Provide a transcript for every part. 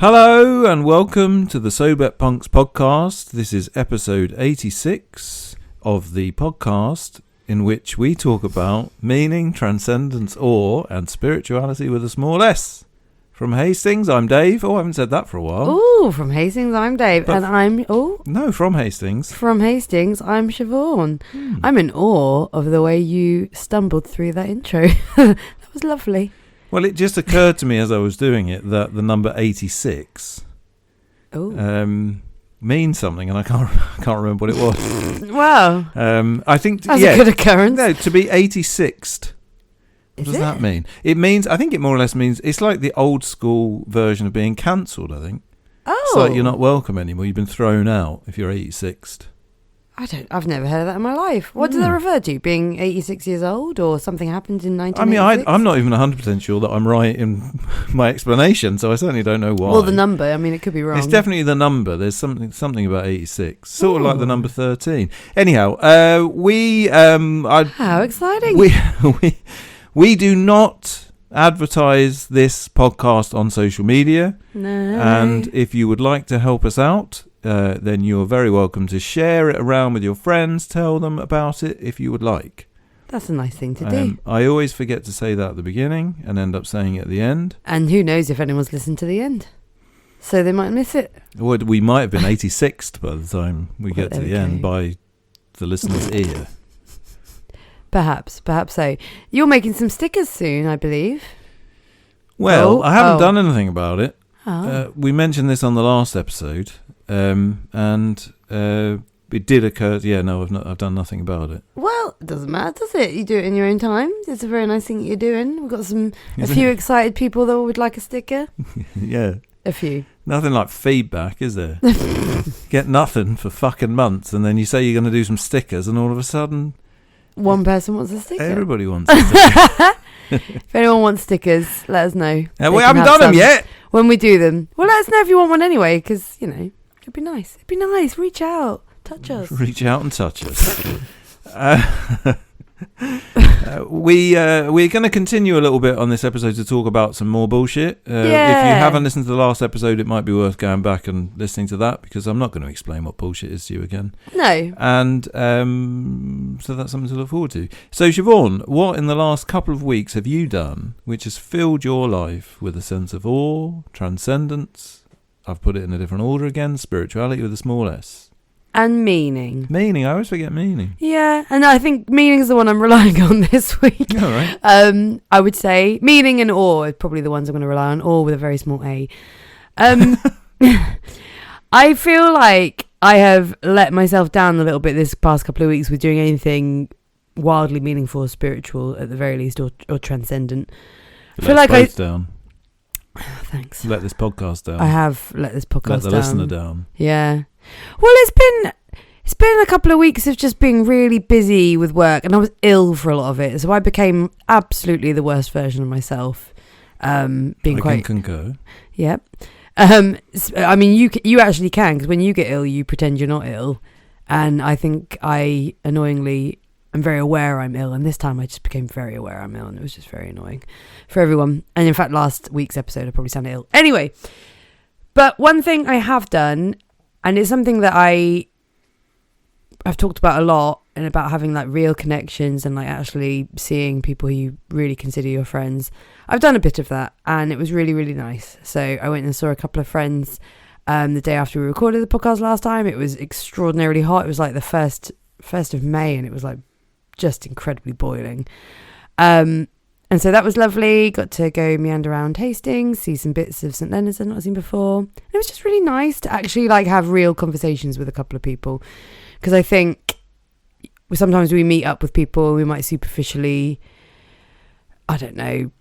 Hello and welcome to the Sober Punks podcast. This is episode 86 of the podcast in which we talk about meaning, transcendence, awe and spirituality with a small s. From Hastings, I'm Dave. Oh, I haven't said that for a while. Oh, from Hastings, I'm Dave. But and I'm... Oh. No, from Hastings. From Hastings, I'm Siobhan. I'm in awe of the way you stumbled through that intro. That was lovely. Well, it just occurred to me as I was doing it that the number 86 means something, and I can't remember what it was. Wow. I think that's a good occurrence. No, to be 86th. What does that mean? It means, I think it more or less means, it's like the old school version of being cancelled, I think. Oh. It's like you're not welcome anymore. You've been thrown out if you're 86th. I've never heard of that in my life. What does that refer to? Being 86 years old or something happened in 1986? I'm not even 100% sure that I'm right in my explanation, so I certainly don't know why. Well, the number, I mean, it could be wrong. It's definitely the number. There's something about 86. Sort of like the number 13. Anyhow, how exciting. We do not advertise this podcast on social media. No. And if you would like to help us out, then you're very welcome to share it around with your friends. Tell them about it if you would like. That's a nice thing to do. I always forget to say that at the beginning and end up saying it at the end. And who knows if anyone's listened to the end. So they might miss it. Well, we might have been 86th by the time we get to the end by the listener's ear. Perhaps so. You're making some stickers soon, I believe. Well, I haven't done anything about it. Oh. We mentioned this on the last episode, and it did occur. Yeah, no, I've done nothing about it. Well, it doesn't matter, does it? You do it in your own time. It's a very nice thing that you're doing. We've got a few excited people that would like a sticker. Yeah. A few. Nothing like feedback, is there? Get nothing for fucking months, and then you say you're going to do some stickers, and all of a sudden... One person wants a sticker. Everybody wants a sticker. If anyone wants stickers, let us know. We haven't done them yet. When we do them. Well, let us know if you want one anyway, because, it'd be nice. It'd be nice. Reach out. Touch us. Reach out and touch us. We're going to continue a little bit on this episode to talk about some more bullshit. If you haven't listened to the last episode, it might be worth going back and listening to that, because I'm not going to explain what bullshit is to you again. No. And so that's something to look forward to. So Siobhan, what in the last couple of weeks have you done which has filled your life with a sense of awe, transcendence, I've put it in a different order again, spirituality with a small s? And meaning. Meaning, I always forget meaning. Yeah, and I think meaning is the one I'm relying on this week. All right. I would say meaning and awe are probably the ones I'm going to rely on, awe with a very small a. I feel like I have let myself down a little bit this past couple of weeks with doing anything wildly meaningful or spiritual, at the very least, or transcendent. I feel like down. Thanks. Let this podcast down. I have let this podcast down. Let the listener down. Yeah. Well, it's been a couple of weeks of just being really busy with work, and I was ill for a lot of it, so I became absolutely the worst version of myself. I can concur. Yep. I mean, you actually can, because when you get ill, you pretend you're not ill, and I think I annoyingly am very aware I'm ill, and this time I just became very aware I'm ill, and it was just very annoying for everyone. And in fact, last week's episode I probably sounded ill. Anyway, but one thing I have done, and it's something that I've talked about a lot, and about having like real connections and like actually seeing people who you really consider your friends. I've done a bit of that, and it was really, really nice. So I went and saw a couple of friends the day after we recorded the podcast last time. It was extraordinarily hot. It was like the first of May, and it was like just incredibly boiling. And so that was lovely. Got to go meander around Hastings, see some bits of St Leonard's I'd not seen before. And it was just really nice to actually like have real conversations with a couple of people, because I think sometimes we meet up with people and we might superficially, I don't know,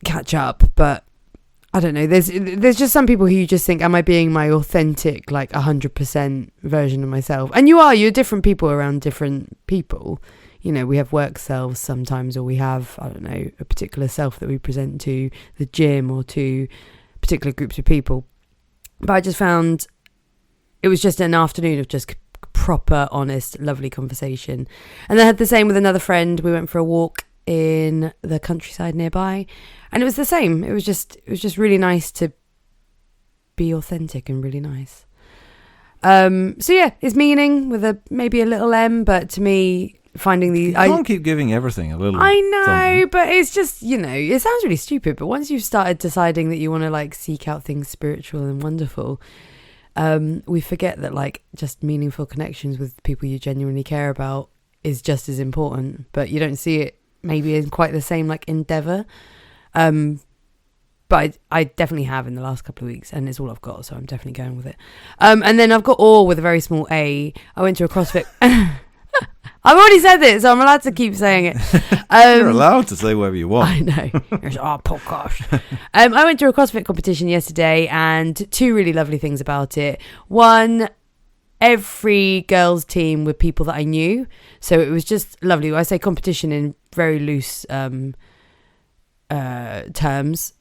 catch up, but I don't know, there's just some people who you just think, am I being my authentic, like 100% version of myself? And you're different people around different people. We have work selves sometimes, or we have, I don't know, a particular self that we present to the gym or to particular groups of people. But I just found it was just an afternoon of just proper, honest, lovely conversation. And I had the same with another friend. We went for a walk in the countryside nearby, and it was the same. It was just really nice to be authentic and really nice. So yeah, it's meaning with maybe a little M, but to me, finding these... You can't keep giving everything a little... I know, something. but it's just, it sounds really stupid, but once you've started deciding that you want to like seek out things spiritual and wonderful, we forget that like just meaningful connections with people you genuinely care about is just as important, but you don't see it maybe in quite the same like endeavor. But I definitely have in the last couple of weeks, and it's all I've got, so I'm definitely going with it. And then I've got awe with a very small A. I went to a CrossFit. I've already said this, so I'm allowed to keep saying it. You're allowed to say whatever you want. I know. It's our podcast. I went to a CrossFit competition yesterday, and two really lovely things about it. One, every girls' team were people that I knew, so it was just lovely. I say competition in very loose terms,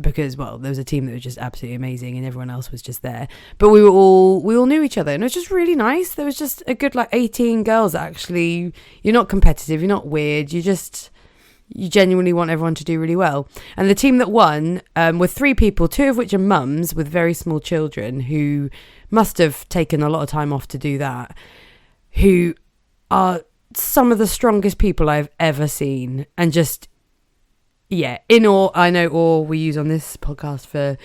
because there was a team that was just absolutely amazing and everyone else was just there, but we all knew each other, and it was just really nice. There was just a good like 18 girls that actually, you're not competitive, you're not weird, you genuinely want everyone to do really well. And the team that won were 3 people, 2 of which are mums with very small children who must have taken a lot of time off to do that, who are some of the strongest people I've ever seen, and just in awe. I know awe we use on this podcast for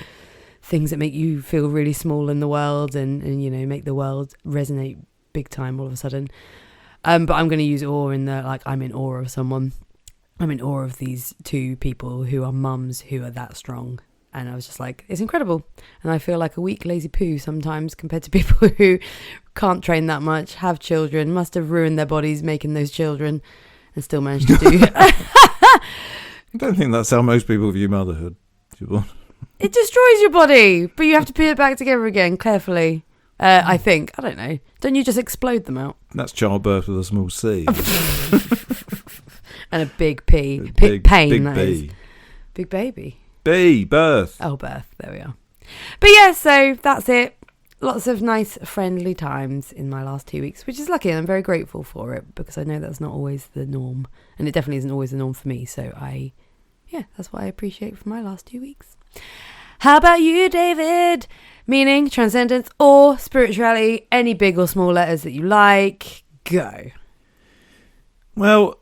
things that make you feel really small in the world and make the world resonate big time all of a sudden. But I'm going to use awe in the like, I'm in awe of someone. I'm in awe of these 2 people who are mums who are that strong. And I was just like, it's incredible. And I feel like a weak lazy poo sometimes compared to people who can't train that much, have children, must have ruined their bodies making those children, and still managed to do I don't think that's how most people view motherhood. It destroys your body, but you have to put it back together again carefully. I think. I don't know. Don't you just explode them out? That's childbirth with a small C. And a big P. Big pain, big that B. is. Big baby. B, birth. Oh, birth. There we are. But yeah, so that's it. Lots of nice, friendly times in my last 2 weeks, which is lucky, and I'm very grateful for it, because I know that's not always the norm. And it definitely isn't always the norm for me, so that's what I appreciate from my last 2 weeks. How about you, David? Meaning, transcendence, or spirituality, any big or small letters that you like. Go. Well,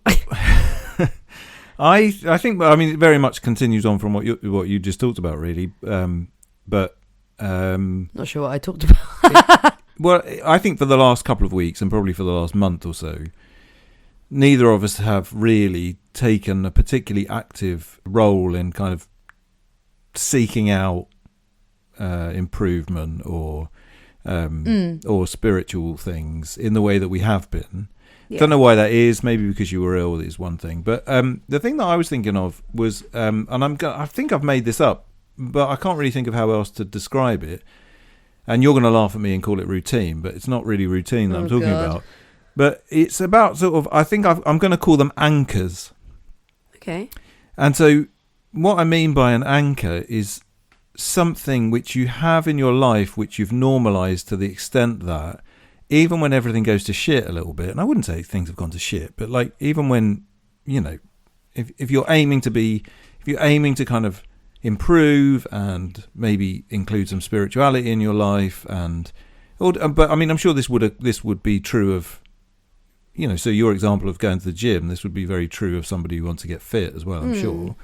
I think, it very much continues on from what you just talked about, really. But not sure what I talked about. Well, I think for the last couple of weeks, and probably for the last month or so, neither of us have really taken a particularly active role in kind of seeking out improvement or spiritual things in the way that we have been. Yeah. Don't know why that is. Maybe because you were ill is one thing. But the thing that I was thinking of was, and I think I've made this up, but I can't really think of how else to describe it. And you're going to laugh at me and call it routine, but it's not really routine that I'm talking about. But it's about sort of, I think I'm going to call them anchors. Okay. And so what I mean by an anchor is something which you have in your life which you've normalized to the extent that even when everything goes to shit a little bit, and I wouldn't say things have gone to shit, but like even when, if you're aiming to kind of improve and maybe include some spirituality in your life, but I'm sure this would be true of, so your example of going to the gym, this would be very true of somebody who wants to get fit as well, I'm sure.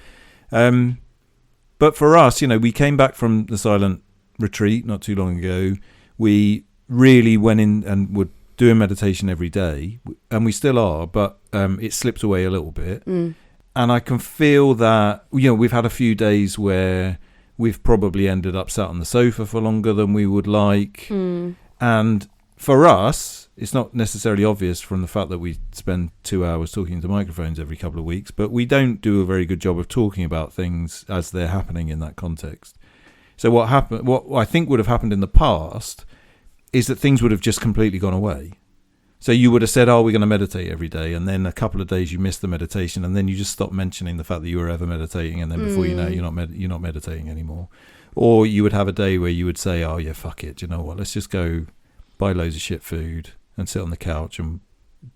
But for us, we came back from the silent retreat not too long ago. We really went in and were doing meditation every day, and we still are, but it slipped away a little bit. And I can feel that, we've had a few days where we've probably ended up sat on the sofa for longer than we would like. And for us, it's not necessarily obvious from the fact that we spend 2 hours talking to microphones every couple of weeks, but we don't do a very good job of talking about things as they're happening in that context. So what I think would have happened in the past is that things would have just completely gone away. So you would have said, we're going to meditate every day, and then a couple of days you missed the meditation, and then you just stopped mentioning the fact that you were ever meditating, and then before you know it, you're not meditating anymore. Or you would have a day where you would say, fuck it, you know what, let's just go buy loads of shit food and sit on the couch and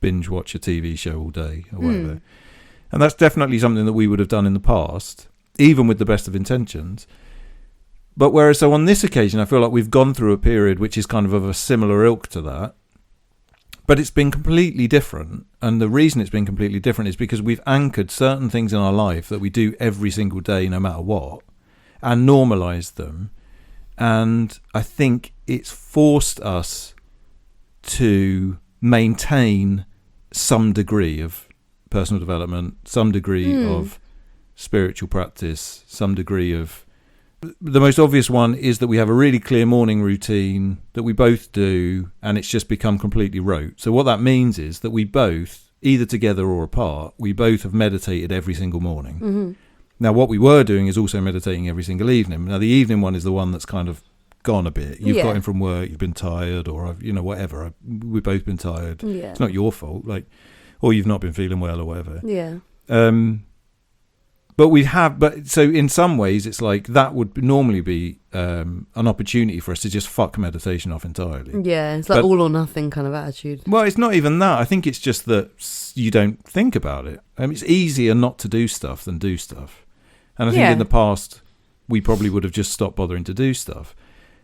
binge watch a TV show all day or whatever. And that's definitely something that we would have done in the past, even with the best of intentions. But whereas, so on this occasion, I feel like we've gone through a period which is kind of a similar ilk to that, but it's been completely different. And the reason it's been completely different is because we've anchored certain things in our life that we do every single day, no matter what, and normalized them. And I think it's forced us to maintain some degree of personal development, some degree of spiritual practice, some degree of... The most obvious one is that we have a really clear morning routine that we both do, and it's just become completely rote. So what that means is that we both, either together or apart, we both have meditated every single morning. Mm-hmm. Now, what we were doing is also meditating every single evening. Now, the evening one is the one that's kind of gone a bit. You've got in from work, you've been tired, or, whatever. We've both been tired. Yeah. It's not your fault, or you've not been feeling well or whatever. Yeah. But so in some ways, it's like that would normally be an opportunity for us to just fuck meditation off entirely. Yeah, it's like all or nothing kind of attitude. Well, it's not even that. I think it's just that you don't think about it. It's easier not to do stuff than do stuff. And I think in the past, we probably would have just stopped bothering to do stuff.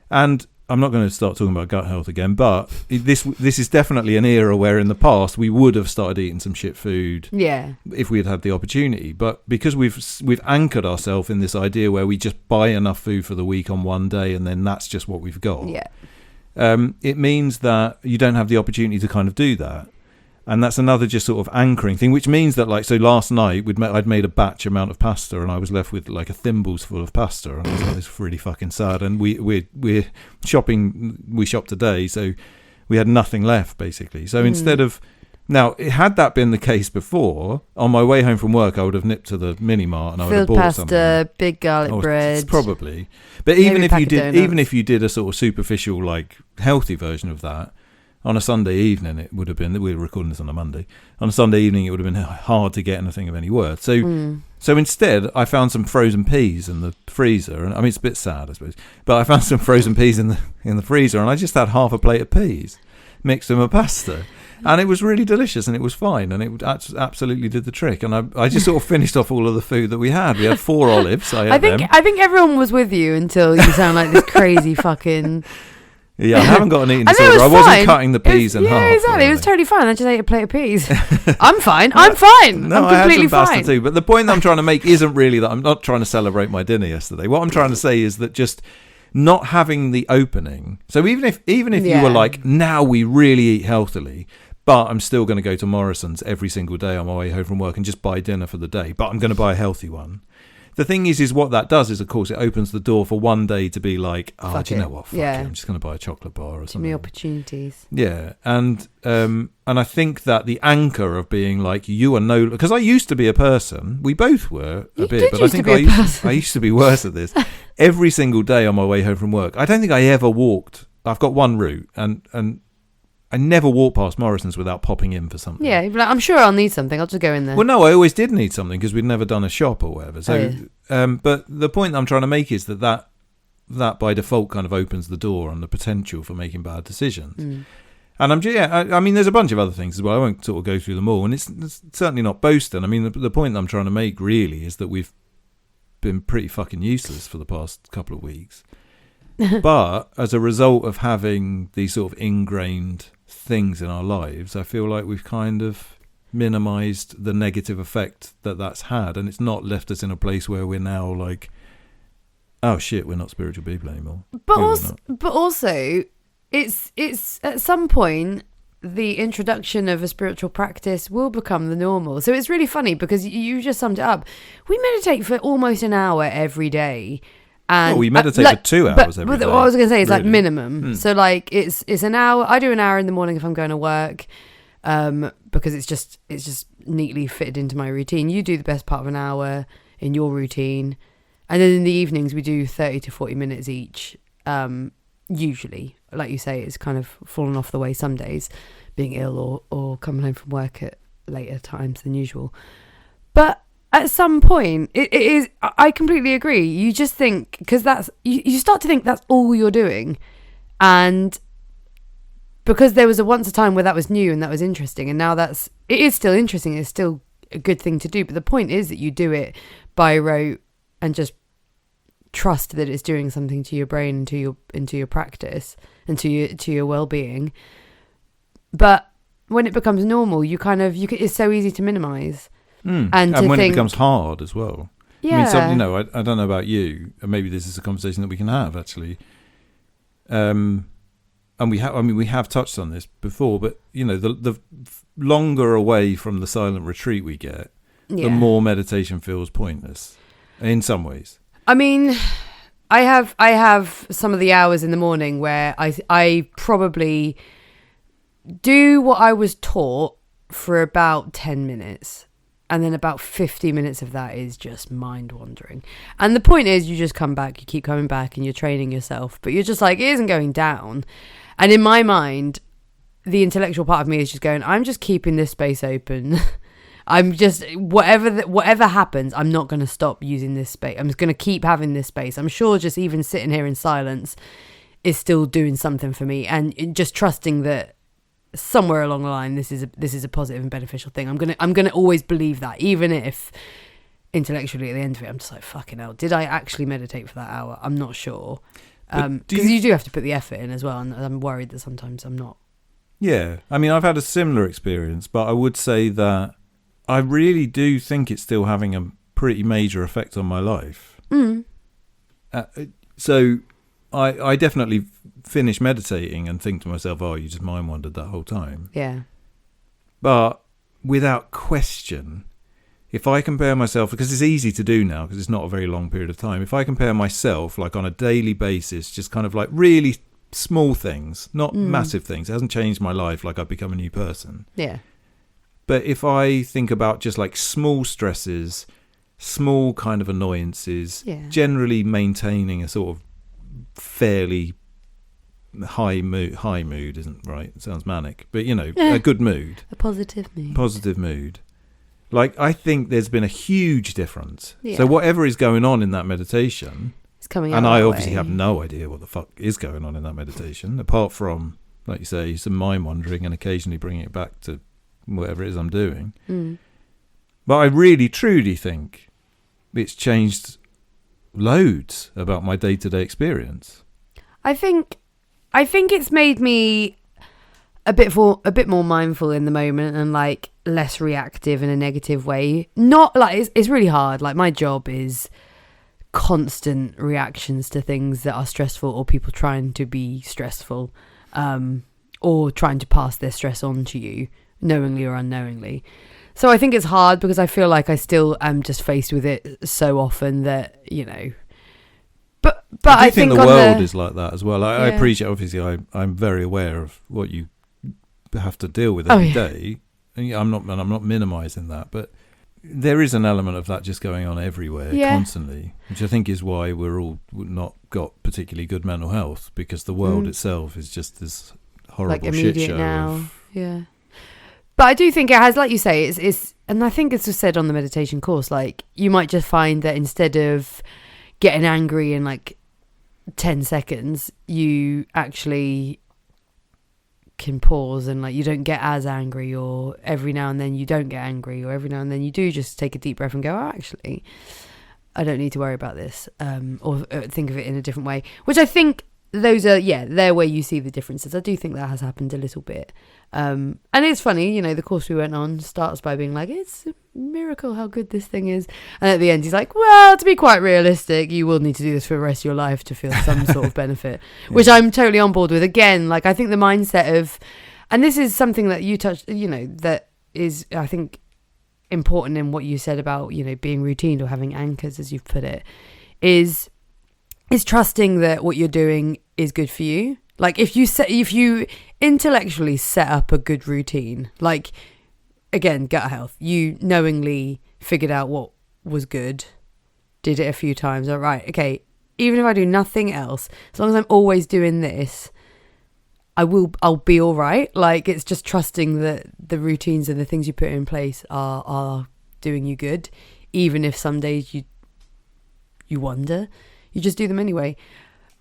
And I'm not going to start talking about gut health again, but this is definitely an era where in the past we would have started eating some shit food if we had had the opportunity. But because we've anchored ourselves in this idea where we just buy enough food for the week on one day and then that's just what we've got, it means that you don't have the opportunity to kind of do that. And that's another just sort of anchoring thing, which means that so last night I'd made a batch amount of pasta and I was left with like a thimbles full of pasta, and I was like, it's really fucking sad. And we're shopping. We shopped today, so we had nothing left basically. So instead of now, had that been the case before, on my way home from work, I would have nipped to the mini mart and I would have bought pasta, something. big garlic bread, probably. But even if you did a sort of superficial healthy version of that. On a Sunday evening, it would have been, we were recording this on a Monday, on a Sunday evening it would have been hard to get anything of any worth. So instead, I found some frozen peas in the freezer. And it's a bit sad, I suppose, but I found some frozen peas in the freezer, and I just had half a plate of peas mixed with my pasta. And it was really delicious, and it was fine, and it absolutely did the trick. And I just sort of finished off all of the food that we had. We had 4 olives. I think everyone was with you until you sound like this crazy fucking... Yeah, I haven't got an eating disorder. I wasn't cutting the peas in half. Yeah, exactly. It was totally fine. I just ate a plate of peas. I'm fine. I'm fine. No, I'm completely I had some fine. pasta too. But the point that I'm trying to make isn't really that I'm not trying to celebrate my dinner yesterday. What I'm trying to say is that just not having the opening. So even if you were like, now we really eat healthily, but I'm still going to go to Morrison's every single day on my way home from work and just buy dinner for the day, but I'm going to buy a healthy one. The thing is what that does is, of course, it opens the door for one day to be like, do you know what? Fuck it. I'm just going to buy a chocolate bar or something. Too many opportunities. Yeah, and I think that the anchor of being like, you are no... Because I used to be a person. We both were a bit. But I think I used to be worse at this. Every single day on my way home from work, I don't think I ever walked. I've got one route, and I never walk past Morrison's without popping in for something. Yeah, I'm sure I'll need something. I'll just go in there. Well, no, I always did need something because we'd never done a shop or whatever. So, but the point I'm trying to make is that by default kind of opens the door on the potential for making bad decisions. And I mean, there's a bunch of other things as well. I won't sort of go through them all, and it's certainly not boasting. I mean, the point I'm trying to make really is that we've been pretty fucking useless for the past couple of weeks. But as a result of having these sort of ingrained things in our lives, I feel like we've kind of minimized the negative effect that's had, and it's not left us in a place where we're now like, oh shit, we're not spiritual people anymore. But also it's at some point the introduction of a spiritual practice will become the normal. So it's really funny because you just summed it up. We meditate for almost an hour every day. And we meditate for 2 hours every day. What I was going to say is really? Minimum. So it's an hour. I do an hour in the morning if I'm going to work, because it's just neatly fitted into my routine. You do the best part of an hour in your routine, and then in the evenings we do 30 to 40 minutes each. Usually, like you say, it's kind of fallen off the way some days, being ill or coming home from work at later times than usual. But at some point, it is. I completely agree. You just think, because that's you start to think that's all you're doing, and because there was once a time where that was new and that was interesting, and now it is still interesting. It's still a good thing to do. But the point is that you do it by rote and just trust that it's doing something to your brain and into your practice and to your well-being. But when it becomes normal, it's so easy to minimize. And when it becomes hard as well. Yeah. I mean, I don't know about you, and maybe this is a conversation that we can have actually. And we have touched on this before, but the longer away from the silent retreat we get, the more meditation feels pointless in some ways. I mean, I have some of the hours in the morning where I probably do what I was taught for about 10 minutes. And then about 50 minutes of that is just mind wandering. And the point is, you just come back, you keep coming back and you're training yourself. But you're just like, it isn't going down. And in my mind, the intellectual part of me is just going, I'm just keeping this space open. I'm just, whatever happens, I'm not going to stop using this space. I'm just going to keep having this space. I'm sure just even sitting here in silence is still doing something for me. And just trusting that somewhere along the line, this is a positive and beneficial thing. I'm gonna always believe that, even if intellectually at the end of it, I'm just like, fucking hell, did I actually meditate for that hour? I'm not sure. Because you do have to put the effort in as well, and I'm worried that sometimes I'm not. Yeah, I mean, I've had a similar experience, but I would say that I really do think it's still having a pretty major effect on my life. So I definitely finish meditating and think to myself, oh, you just mind wandered that whole time. Yeah. But without question, if I compare myself, because it's easy to do now because it's not a very long period of time, if I compare myself like on a daily basis, just kind of like really small things, not massive things, it hasn't changed my life like I've become a new person. Yeah. But if I think about just like small stresses, small kind of annoyances, generally maintaining a sort of fairly high mood isn't right, it sounds manic, but a good mood, a positive mood. Like, I think there's been a huge difference. So whatever is going on in that meditation, it's coming out, and I obviously have no idea what the fuck is going on in that meditation, apart from, like you say, some mind wandering and occasionally bringing it back to whatever it is I'm doing. But I really truly think it's changed loads about my day-to-day experience. I think it's made me a bit more mindful in the moment and like less reactive in a negative way. Not like it's really hard. Like, my job is constant reactions to things that are stressful or people trying to be stressful, or trying to pass their stress on to you, knowingly or unknowingly. So I think it's hard because I feel like I still am just faced with it so often that, But I think the world is like that as well. I appreciate, obviously, I'm very aware of what you have to deal with every day. And I'm not minimising that, but there is an element of that just going on everywhere constantly, which I think is why we're all not got particularly good mental health, because the world itself is just this horrible shit show now. But I do think it has, like you say, it's and I think it's said on the meditation course, like, you might just find that instead of getting angry in like 10 seconds, you actually can pause and like you don't get as angry, or every now and then you don't get angry, or every now and then you do just take a deep breath and go, oh, actually I don't need to worry about this, or think of it in a different way, which I think those are they're where you see the differences. I do think that has happened a little bit, and it's funny, the course we went on starts by being like, it's a miracle how good this thing is, and at the end he's like, well, to be quite realistic, you will need to do this for the rest of your life to feel some sort of benefit, which I'm totally on board with. Again, like, I think the mindset of, and this is something that you touched, that is, I think, important in what you said about being routine or having anchors, as you've put it, is trusting that what you're doing is good for you. Like, if you intellectually set up a good routine, like, again, gut health, you knowingly figured out what was good, did it a few times, all right, okay, even if I do nothing else, as long as I'm always doing this, I'll be all right. Like, it's just trusting that the routines and the things you put in place are doing you good, even if some days you wonder, you just do them anyway.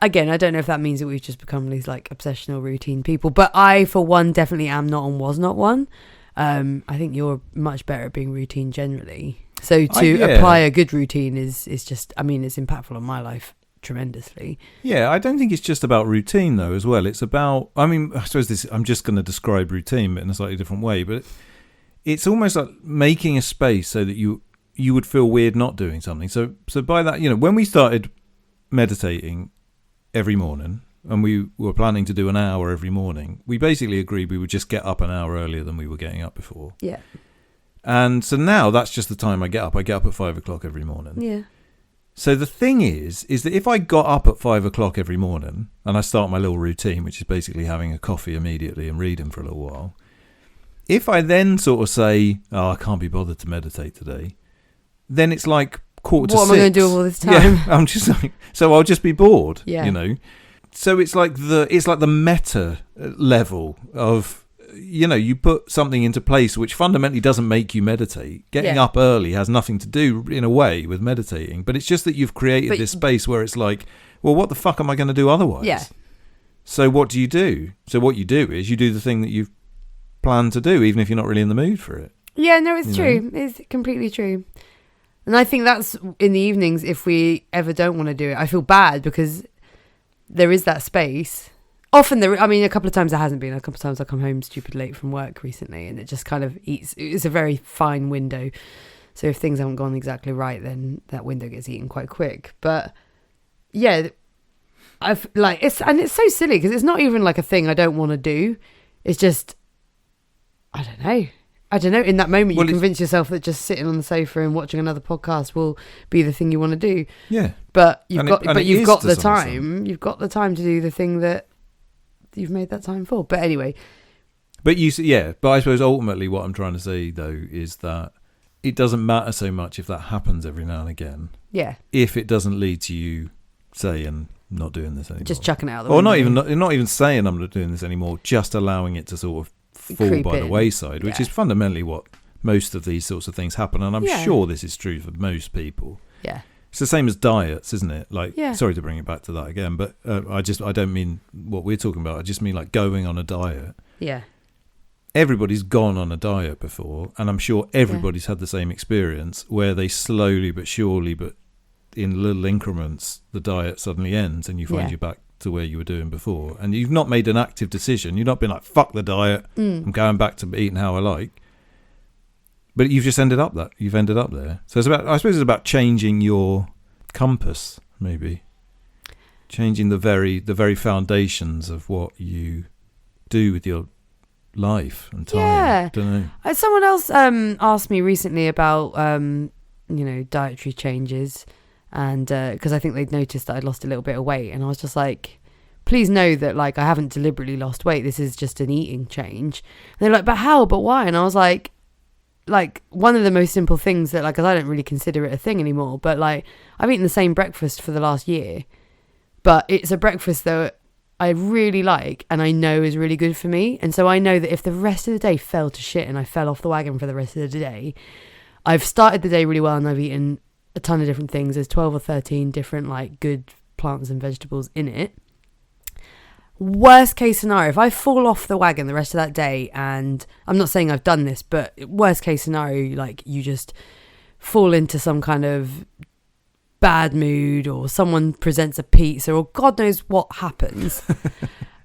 Again, I don't know if that means that we've just become these like obsessional routine people, but I, for one, definitely am not and was not one. I think you're much better at being routine generally. So to apply a good routine is just, I mean, it's impactful on my life tremendously. Yeah, I don't think it's just about routine though as well. It's about, I mean, I suppose I'm just going to describe routine but in a slightly different way, but it's almost like making a space so that you would feel weird not doing something. So by that, when we started meditating every morning and we were planning to do an hour every morning, we basically agreed we would just get up an hour earlier than we were getting up before. Yeah. And so now that's just the time I get up. I get up at 5 o'clock every morning. Yeah. So the thing is that if I got up at 5 o'clock every morning and I start my little routine, which is basically having a coffee immediately and reading for a little while, if I then sort of say, I can't be bothered to meditate today, then it's like quarter to 6. What am I going to do all this time? Yeah, I'm just like, so I'll just be bored, Yeah. So it's like the meta level of, you put something into place which fundamentally doesn't make you meditate. Getting up early has nothing to do, in a way, with meditating. But it's just that you've created this space where it's like, well, what the fuck am I going to do otherwise? Yeah. So what do you do? So what you do is you do the thing that you've planned to do, even if you're not really in the mood for it. Yeah, no, it's true. It's completely true. And I think that's in the evenings, if we ever don't want to do it, I feel bad because there is that space. Often a couple of times there hasn't been. A couple of times I come home stupid late from work recently and it just kind of it's a very fine window. So if things haven't gone exactly right, then that window gets eaten quite quick. But yeah, it's so silly because it's not even like a thing I don't want to do. It's just, I don't know. In that moment, you convince yourself that just sitting on the sofa and watching another podcast will be the thing you want to do. Yeah. But you've got the time. You've got the time to do the thing that you've made that time for. But anyway. But but I suppose ultimately what I'm trying to say though is that it doesn't matter so much if that happens every now and again. Yeah. If it doesn't lead to you saying not doing this anymore. Just chucking it out the window. window. Or not even saying I'm not doing this anymore, just allowing it to sort of fall by the wayside, which is fundamentally what most of these sorts of things happen. And I'm sure this is true for most people. Yeah. It's the same as diets, isn't it? Like, sorry to bring it back to that again, but I don't mean what we're talking about. I just mean like going on a diet. Yeah. Everybody's gone on a diet before, and I'm sure everybody's had the same experience where they slowly but surely, but in little increments, the diet suddenly ends and you find you're back to where you were doing before. And you've not made an active decision. You've not been like, fuck the diet. I'm going back to eating how I like. But you've just ended up there. So I suppose it's about changing your compass, maybe. Changing the very foundations of what you do with your life and time. Yeah. Don't know. Someone else asked me recently about dietary changes, and because I think they'd noticed that I'd lost a little bit of weight, and I was just like, please know that like I haven't deliberately lost weight. This is just an eating change. And they're like, but how? But why? And I was like one of the most simple things that because I don't really consider it a thing anymore, but like I've eaten the same breakfast for the last year, but it's a breakfast that I really like and I know is really good for me. And so I know that if the rest of the day fell to shit and I fell off the wagon for the rest of the day, I've started the day really well and I've eaten a ton of different things. There's 12 or 13 different like good plants and vegetables in it. Worst case scenario, if I fall off the wagon the rest of that day, and I'm not saying I've done this, but worst case scenario, like you just fall into some kind of bad mood or someone presents a pizza or God knows what happens.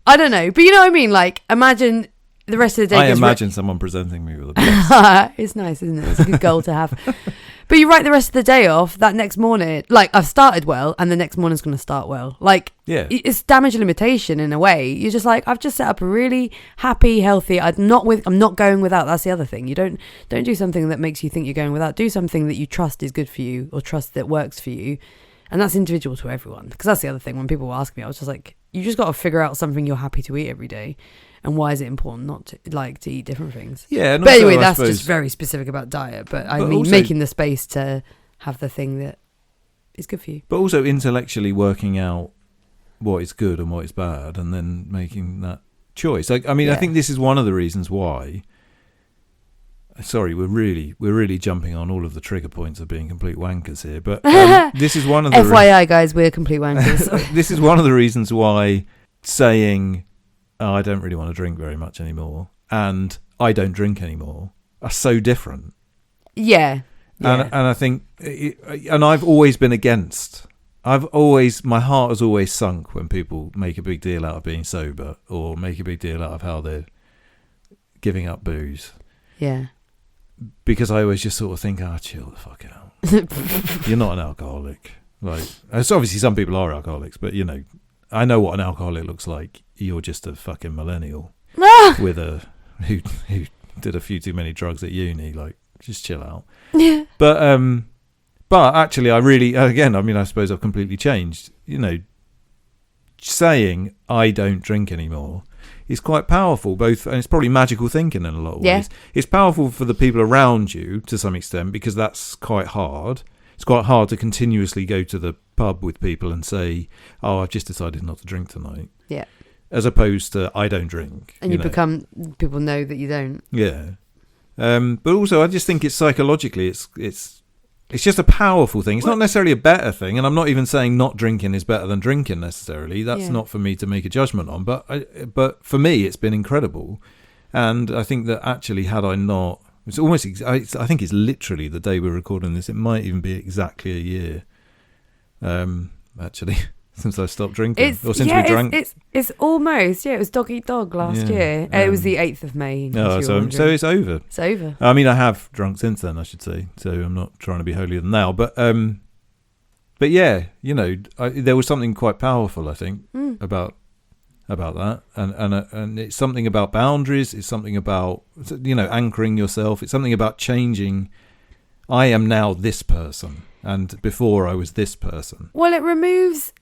I don't know, but you know what I mean? Like imagine the rest of the day. I imagine someone presenting me with a pizza. It's nice, isn't it? It's a good goal to have. But you write the rest of the day off, that next morning, like I've started well and the next morning's going to start well. Like it's damage limitation in a way. You're just like, I've just set up a really happy, healthy, I'm not going without. That's the other thing. You don't do something that makes you think you're going without. Do something that you trust is good for you or trust that works for you. And that's individual to everyone. Because that's the other thing. When people ask me, I was just like, you just got to figure out something you're happy to eat every day. And why is it important not to eat different things? Yeah. But anyway, that's just very specific about diet. But I mean, also, making the space to have the thing that is good for you. But also intellectually working out what is good and what is bad and then making that choice. Like, I mean, I think this is one of the reasons why... Sorry, we're really jumping on all of the trigger points of being complete wankers here. But this is one of the... FYI, guys, we're complete wankers. This is one of the reasons why saying... Oh, I don't really want to drink very much anymore, and I don't drink anymore are so different. Yeah. And I think, and I've always been against my heart has always sunk when people make a big deal out of being sober or make a big deal out of how they're giving up booze. Yeah. Because I always just sort of think, chill the fuck out. You're not an alcoholic. Like, so obviously some people are alcoholics, but you know, I know what an alcoholic looks like. You're just a fucking millennial with who did a few too many drugs at uni. Like, just chill out. Yeah. But actually, I really, again, I mean, I suppose I've completely changed. You know, saying I don't drink anymore is quite powerful, both, and it's probably magical thinking in a lot of ways. It's powerful for the people around you to some extent, because that's quite hard. It's quite hard to continuously go to the pub with people and say, I've just decided not to drink tonight. Yeah. As opposed to, I don't drink. And people know that you don't. Yeah. But also, I just think it's psychologically, it's just a powerful thing. It's not necessarily a better thing, and I'm not even saying not drinking is better than drinking necessarily. That's not for me to make a judgment on. But for me, it's been incredible, and I think that actually, had I not, it's almost. I think it's literally the day we're recording this. It might even be exactly a year. Actually, since I stopped drinking, or since we drank. It's almost it was dog eat dog last year. It was the 8th of May. So it's over. It's over. I mean, I have drunk since then, I should say. So I'm not trying to be holier than thou, but yeah, you know, there was something quite powerful, I think, about that, and it's something about boundaries. It's something about, you know, anchoring yourself. It's something about changing. I am now this person, and before I was this person. Well, it removes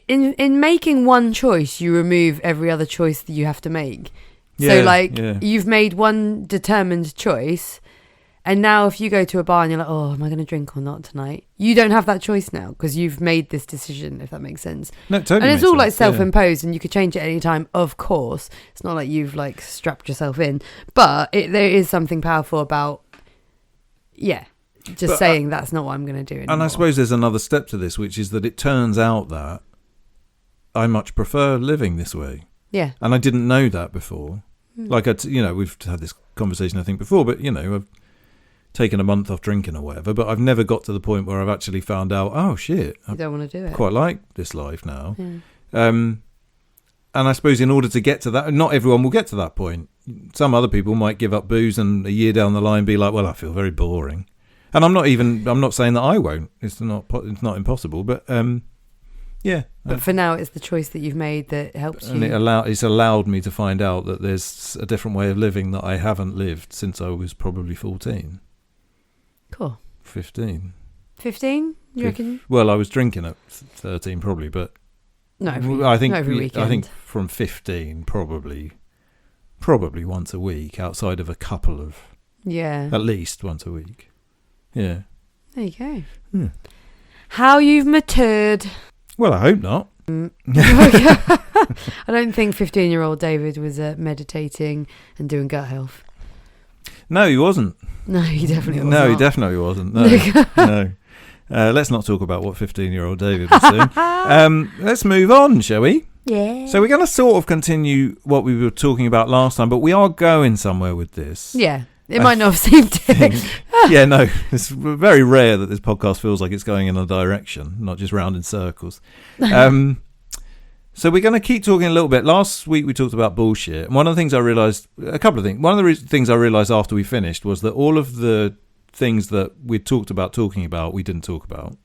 in making one choice, you remove every other choice that you have to make. You've made one determined choice, and now if you go to a bar and you're like, oh, am I going to drink or not tonight? You don't have that choice now because you've made this decision, if that makes sense. No, totally. And it's all like self-imposed, and you could change it any time, of course. It's not like you've like strapped yourself in, but there is something powerful about, saying that's not what I'm going to do anymore. And I suppose there's another step to this, which is that it turns out that I much prefer living this way. Yeah. And I didn't know that before. Like, we've had this conversation, I think, before, but, you know, I've taken a month off drinking or whatever, but I've never got to the point where I've actually found out, oh, shit, I don't want to do it. Quite like this life now. Yeah. And I suppose in order to get to that, not everyone will get to that point. Some other people might give up booze and a year down the line be like, well, I feel very boring. And I'm not saying that I won't. It's not impossible, but yeah. But for now, it's the choice that you've made that helps you. And it's allowed me to find out that there's a different way of living that I haven't lived since I was probably 14. Cool. 15. 15? You reckon? Well, I was drinking at 13 probably, but not every weekend. I think from 15 probably once a week, outside of a couple of at least once a week. Yeah. There you go. Yeah. How you've matured. Well, I hope not. I don't think 15-year-old David was meditating and doing gut health. No, he wasn't. No, he definitely wasn't. No, he definitely wasn't. No. No. Let's not talk about what 15-year-old David was doing. Let's move on, shall we? Yeah. So we're going to sort of continue what we were talking about last time, but we are going somewhere with this. Yeah. It might not have seemed to. Yeah, no. It's very rare that this podcast feels like it's going in a direction, not just round in circles. So we're going to keep talking a little bit. Last week we talked about bullshit. And one of the things I realised, a couple of things. One of the things I realised after we finished was that all of the things that we talked about talking about, we didn't talk about.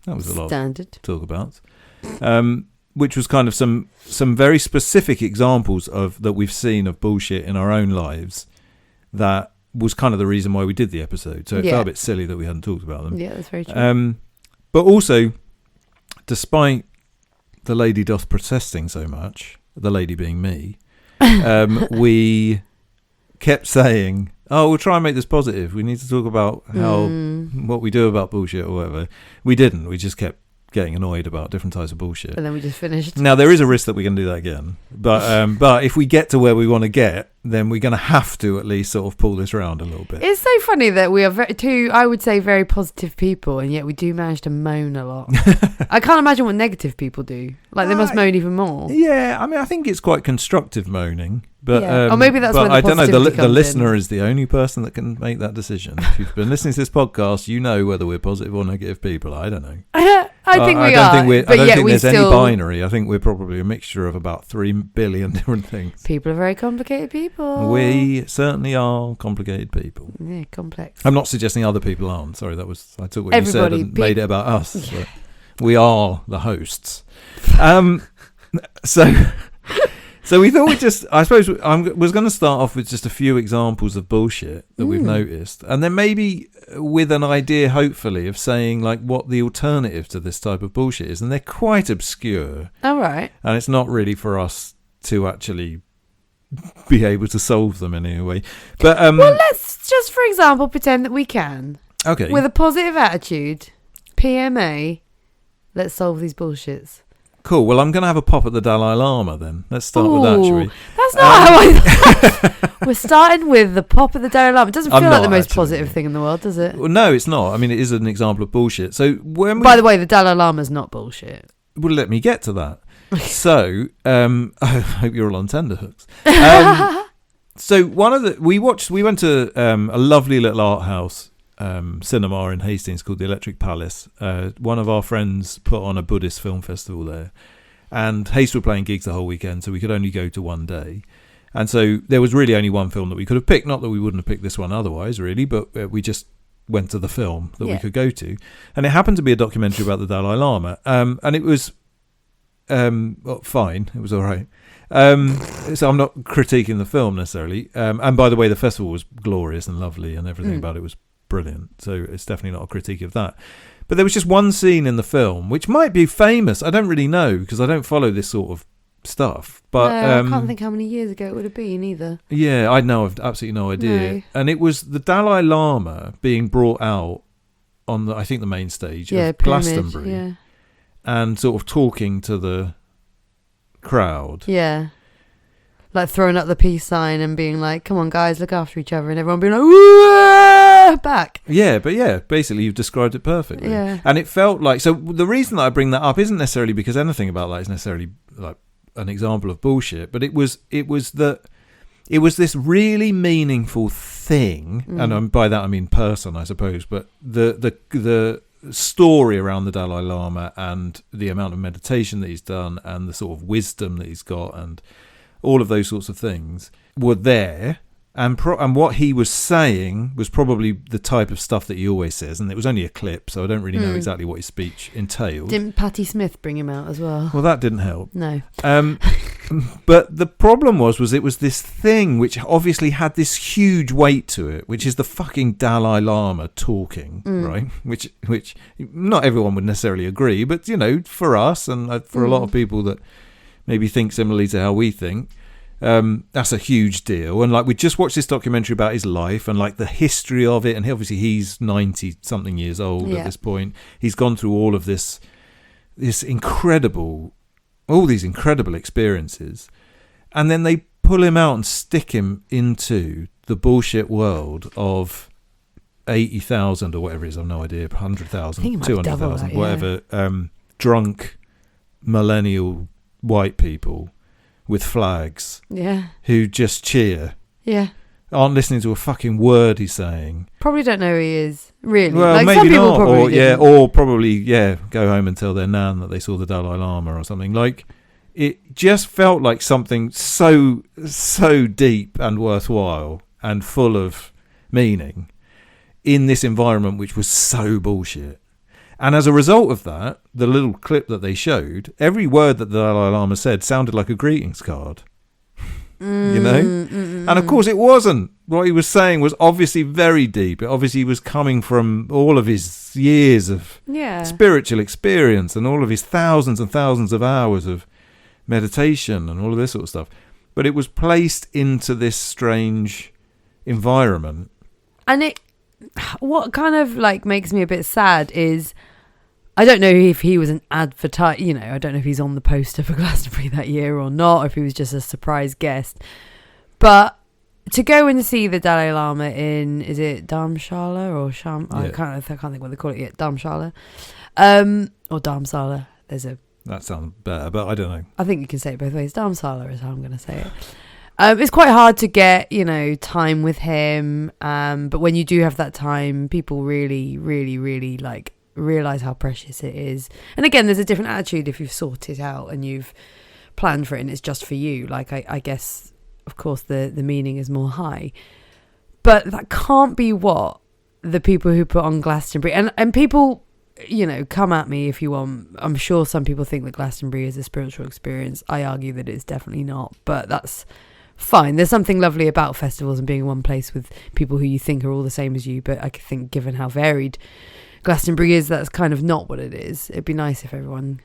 That was a lot to talk about. Which was kind of some very specific examples of that we've seen of bullshit in our own lives that was kind of the reason why we did the episode. So it felt a bit silly that we hadn't talked about them. Yeah, that's very true. But also, despite the lady doth protesting so much, the lady being me, we kept saying, we'll try and make this positive. We need to talk about what we do about bullshit or whatever. We didn't. We just kept getting annoyed about different types of bullshit. And then we just finished. Now, there is a risk that we're going to do that again. But if we get to where we want to get, then we're going to have to at least sort of pull this around a little bit. It's so funny that we are two, I would say, very positive people, and yet we do manage to moan a lot. I can't imagine what negative people do. Like, they must moan even more. Yeah, I mean, I think it's quite constructive moaning. But, or maybe that's where the I don't know, the listener in. is the only person that can make that decision. If you've been listening to this podcast, you know whether we're positive or negative people. I don't know. I think we I are. don't but think yet we there's still... any binary. I think we're probably a mixture of about 3 billion different things. People are very complicated people. We certainly are complicated people. Yeah, complex. I'm not suggesting other people aren't. Sorry, I took what Everybody, you said and made it about us. Yeah. But we are the hosts. So we thought I suppose I was going to start off with just a few examples of bullshit that we've noticed, and then maybe with an idea, hopefully, of saying like what the alternative to this type of bullshit is, and they're quite obscure. All right. And it's not really for us to actually be able to solve them in any way. But well, let's just, for example, pretend that we can. Okay. With a positive attitude, PMA, let's solve these bullshits. Cool. Well, I'm going to have a pop at the Dalai Lama then. Let's start with that, shall we? That's not how I... We're starting with the pop of the Dalai Lama. It doesn't feel like the most positive thing in the world, does it? Well, no, it's not. I mean, it is an example of bullshit. So By the way, the Dalai Lama's not bullshit. Well, let me get to that. So, I hope you're all on tenterhooks. So we went to a lovely little art house cinema in Hastings called the Electric Palace. One of our friends put on a Buddhist film festival there, and Haste were playing gigs the whole weekend, so we could only go to one day. And so there was really only one film that we could have picked. Not that we wouldn't have picked this one otherwise, really, but we just went to the film that we could go to, and it happened to be a documentary about the Dalai Lama, and it was fine. It was all right. So I'm not critiquing the film necessarily. And by the way, the festival was glorious and lovely, and everything about it was brilliant. So it's definitely not a critique of that. But there was just one scene in the film which might be famous. I don't really know because I don't follow this sort of stuff. But I can't think how many years ago it would have been either. Yeah, I know. I've absolutely no idea. No. And it was the Dalai Lama being brought out on I think the main stage of Glastonbury, and sort of talking to the crowd. Yeah. Like throwing up the peace sign and being like, come on guys, look after each other, and everyone being like, whoa, back. Yeah, but basically you've described it perfectly. Yeah. And it felt like, so the reason that I bring that up isn't necessarily because anything about that is necessarily like an example of bullshit, but it was this really meaningful thing, and by that I mean person, I suppose, but the story around the Dalai Lama and the amount of meditation that he's done and the sort of wisdom that he's got and all of those sorts of things were there, and what he was saying was probably the type of stuff that he always says, and it was only a clip, so I don't really know exactly what his speech entailed. Didn't Patti Smith bring him out as well? Well, that didn't help. No. But the problem was it was this thing which obviously had this huge weight to it, which is the fucking Dalai Lama talking, right? Which not everyone would necessarily agree, but you know, for us and for a lot of people that maybe think similarly to how we think, that's a huge deal. And like, we just watched this documentary about his life and like the history of it, and he's 90 something years old at this point. He's gone through all of all these incredible experiences, and then they pull him out and stick him into the bullshit world of 80,000 or whatever it is, I've no idea, 100,000, 200,000, whatever, drunk millennial white people with flags who just cheer, aren't listening to a fucking word he's saying, probably don't know who he is, really. Well, like, maybe some people not, probably or probably go home and tell their nan that they saw the Dalai Lama or something. Like, it just felt like something so deep and worthwhile and full of meaning in this environment which was so bullshit. And as a result of that, the little clip that they showed, every word that the Dalai Lama said sounded like a greetings card. You know? And of course it wasn't. What he was saying was obviously very deep. It obviously was coming from all of his years of spiritual experience and all of his thousands and thousands of hours of meditation and all of this sort of stuff. But it was placed into this strange environment. And what kind of like makes me a bit sad is, I don't know if he was an I don't know if he's on the poster for Glastonbury that year or not, or if he was just a surprise guest. But to go and see the Dalai Lama in, is it Dharamshala or Sham? Yeah. I can't think what they call it yet. Dharamshala, or Dharamsala. That sounds better, but I don't know. I think you can say it both ways. Dharamsala is how I'm going to say it. It's quite hard to get, time with him. But when you do have that time, people really, really, really realise how precious it is. And again, there's a different attitude if you've sorted it out and you've planned for it and it's just for you. Like, I guess, of course, the meaning is more high. But that can't be what the people who put on Glastonbury... And people, you know, come at me if you want. I'm sure some people think that Glastonbury is a spiritual experience. I argue that it's definitely not. But that's fine. There's something lovely about festivals and being in one place with people who you think are all the same as you. But I think given how varied Glastonbury is, that's kind of not what it is. It'd be nice if everyone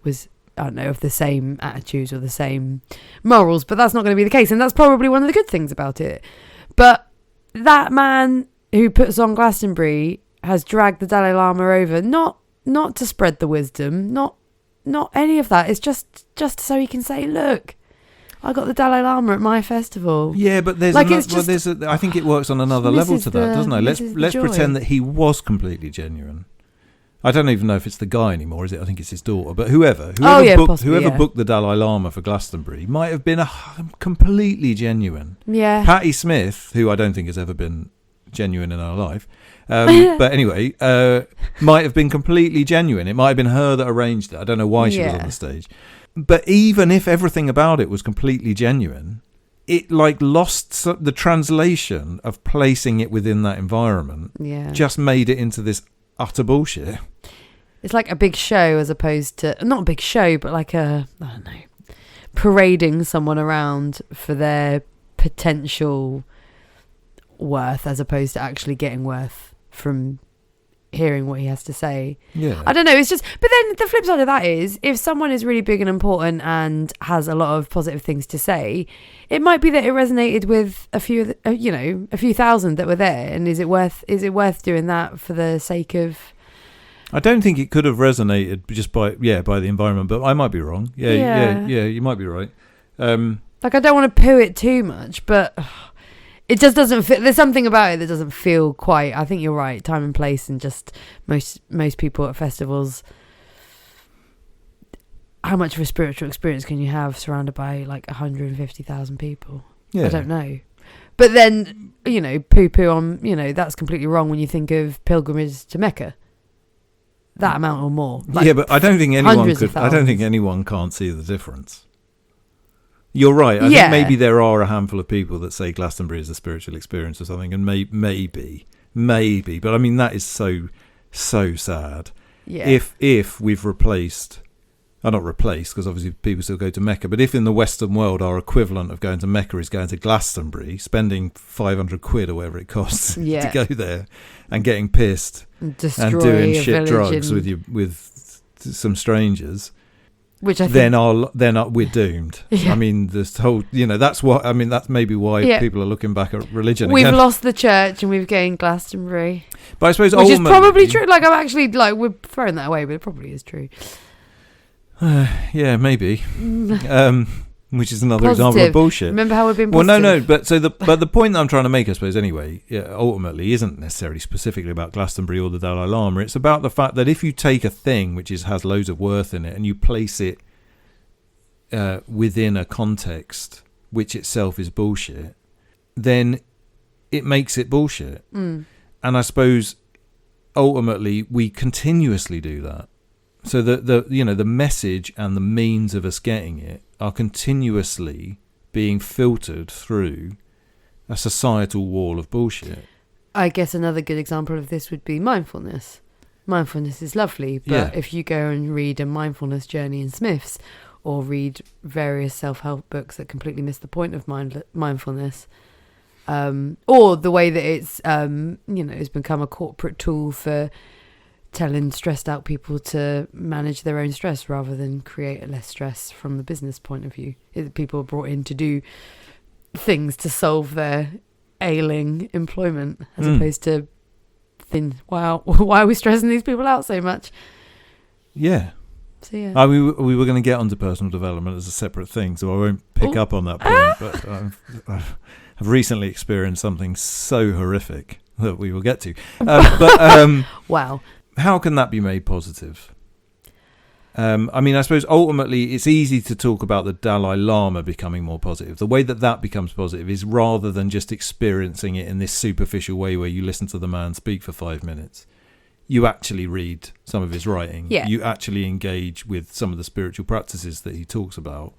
was... I don't know, of the same attitudes or the same morals, but that's not going to be the case. And that's probably one of the good things about it. But that man who puts on Glastonbury has dragged the Dalai Lama over, not to spread the wisdom, not any of that. It's just so he can say, look, I got the Dalai Lama at my festival. Yeah, but there's like I think it works on another level to that, doesn't it? Let's pretend that he was completely genuine. I don't even know if it's the guy anymore, is it? I think it's his daughter. But whoever booked the Dalai Lama for Glastonbury might have been completely genuine. Yeah. Patti Smith, who I don't think has ever been genuine in her life, but anyway, might have been completely genuine. It might have been her that arranged it. I don't know why she was on the stage. But even if everything about it was completely genuine, it lost the translation of placing it within that environment. Yeah. Just made it into this utter bullshit. It's like a big show as opposed to, not a big show, but like I don't know, parading someone around for their potential worth as opposed to actually getting worth from hearing what he has to say. Yeah. I don't know, it's just, but then the flip side of that is, if someone is really big and important and has a lot of positive things to say, it might be that it resonated with a few thousand that were there. And is it worth doing that for the sake of... I don't think it could have resonated just by the environment, but I might be wrong. Yeah, you might be right. Like, I don't want to poo it too much, but it just doesn't fit. There's something about it that doesn't feel quite... I think you're right, time and place, and just most people at festivals... How much of a spiritual experience can you have surrounded by like 150,000 people? Yeah. I don't know. But then, you know, poo-poo on, you know, that's completely wrong when you think of pilgrimages to Mecca. That amount or more. Like, yeah, but I don't think anyone can't see the difference. You're right. I think maybe there are a handful of people that say Glastonbury is a spiritual experience or something, and maybe. But I mean, that is so sad. Yeah. If we've replaced... not replaced, because obviously people still go to Mecca, but if in the Western world our equivalent of going to Mecca is going to Glastonbury, spending 500 quid or whatever it costs to go there and getting pissed and doing shit drugs with some strangers, which I think then we're doomed. Yeah. I mean, this whole, that's maybe why people are looking back at religion. We've lost the church and we've gained Glastonbury. But I suppose which is probably true. Like, I'm actually we're throwing that away, but it probably is true. Yeah, maybe. Which is another example of bullshit. Remember how we've been positive? Well, no. But the point that I'm trying to make, I suppose, anyway, ultimately, isn't necessarily specifically about Glastonbury or the Dalai Lama. It's about the fact that if you take a thing which has loads of worth in it and you place it within a context which itself is bullshit, then it makes it bullshit. And I suppose ultimately we continuously do that. So the message and the means of us getting it are continuously being filtered through a societal wall of bullshit. I guess another good example of this would be mindfulness. Mindfulness is lovely, but if you go and read a mindfulness journey in Smith's or read various self-help books that completely miss the point of mindfulness, or the way that it's it's become a corporate tool for telling stressed out people to manage their own stress rather than create less stress from the business point of view. People are brought in to do things to solve their ailing employment as opposed to think, wow, why are we stressing these people out so much? Yeah. So yeah. We were going to get onto personal development as a separate thing, so I won't pick up on that point, but I've recently experienced something so horrific that we will get to. Wow. How can that be made positive? I suppose ultimately it's easy to talk about the Dalai Lama becoming more positive. The way that becomes positive is rather than just experiencing it in this superficial way where you listen to the man speak for 5 minutes. you actually read some of his writing. Yeah. You actually engage with some of the spiritual practices that he talks about.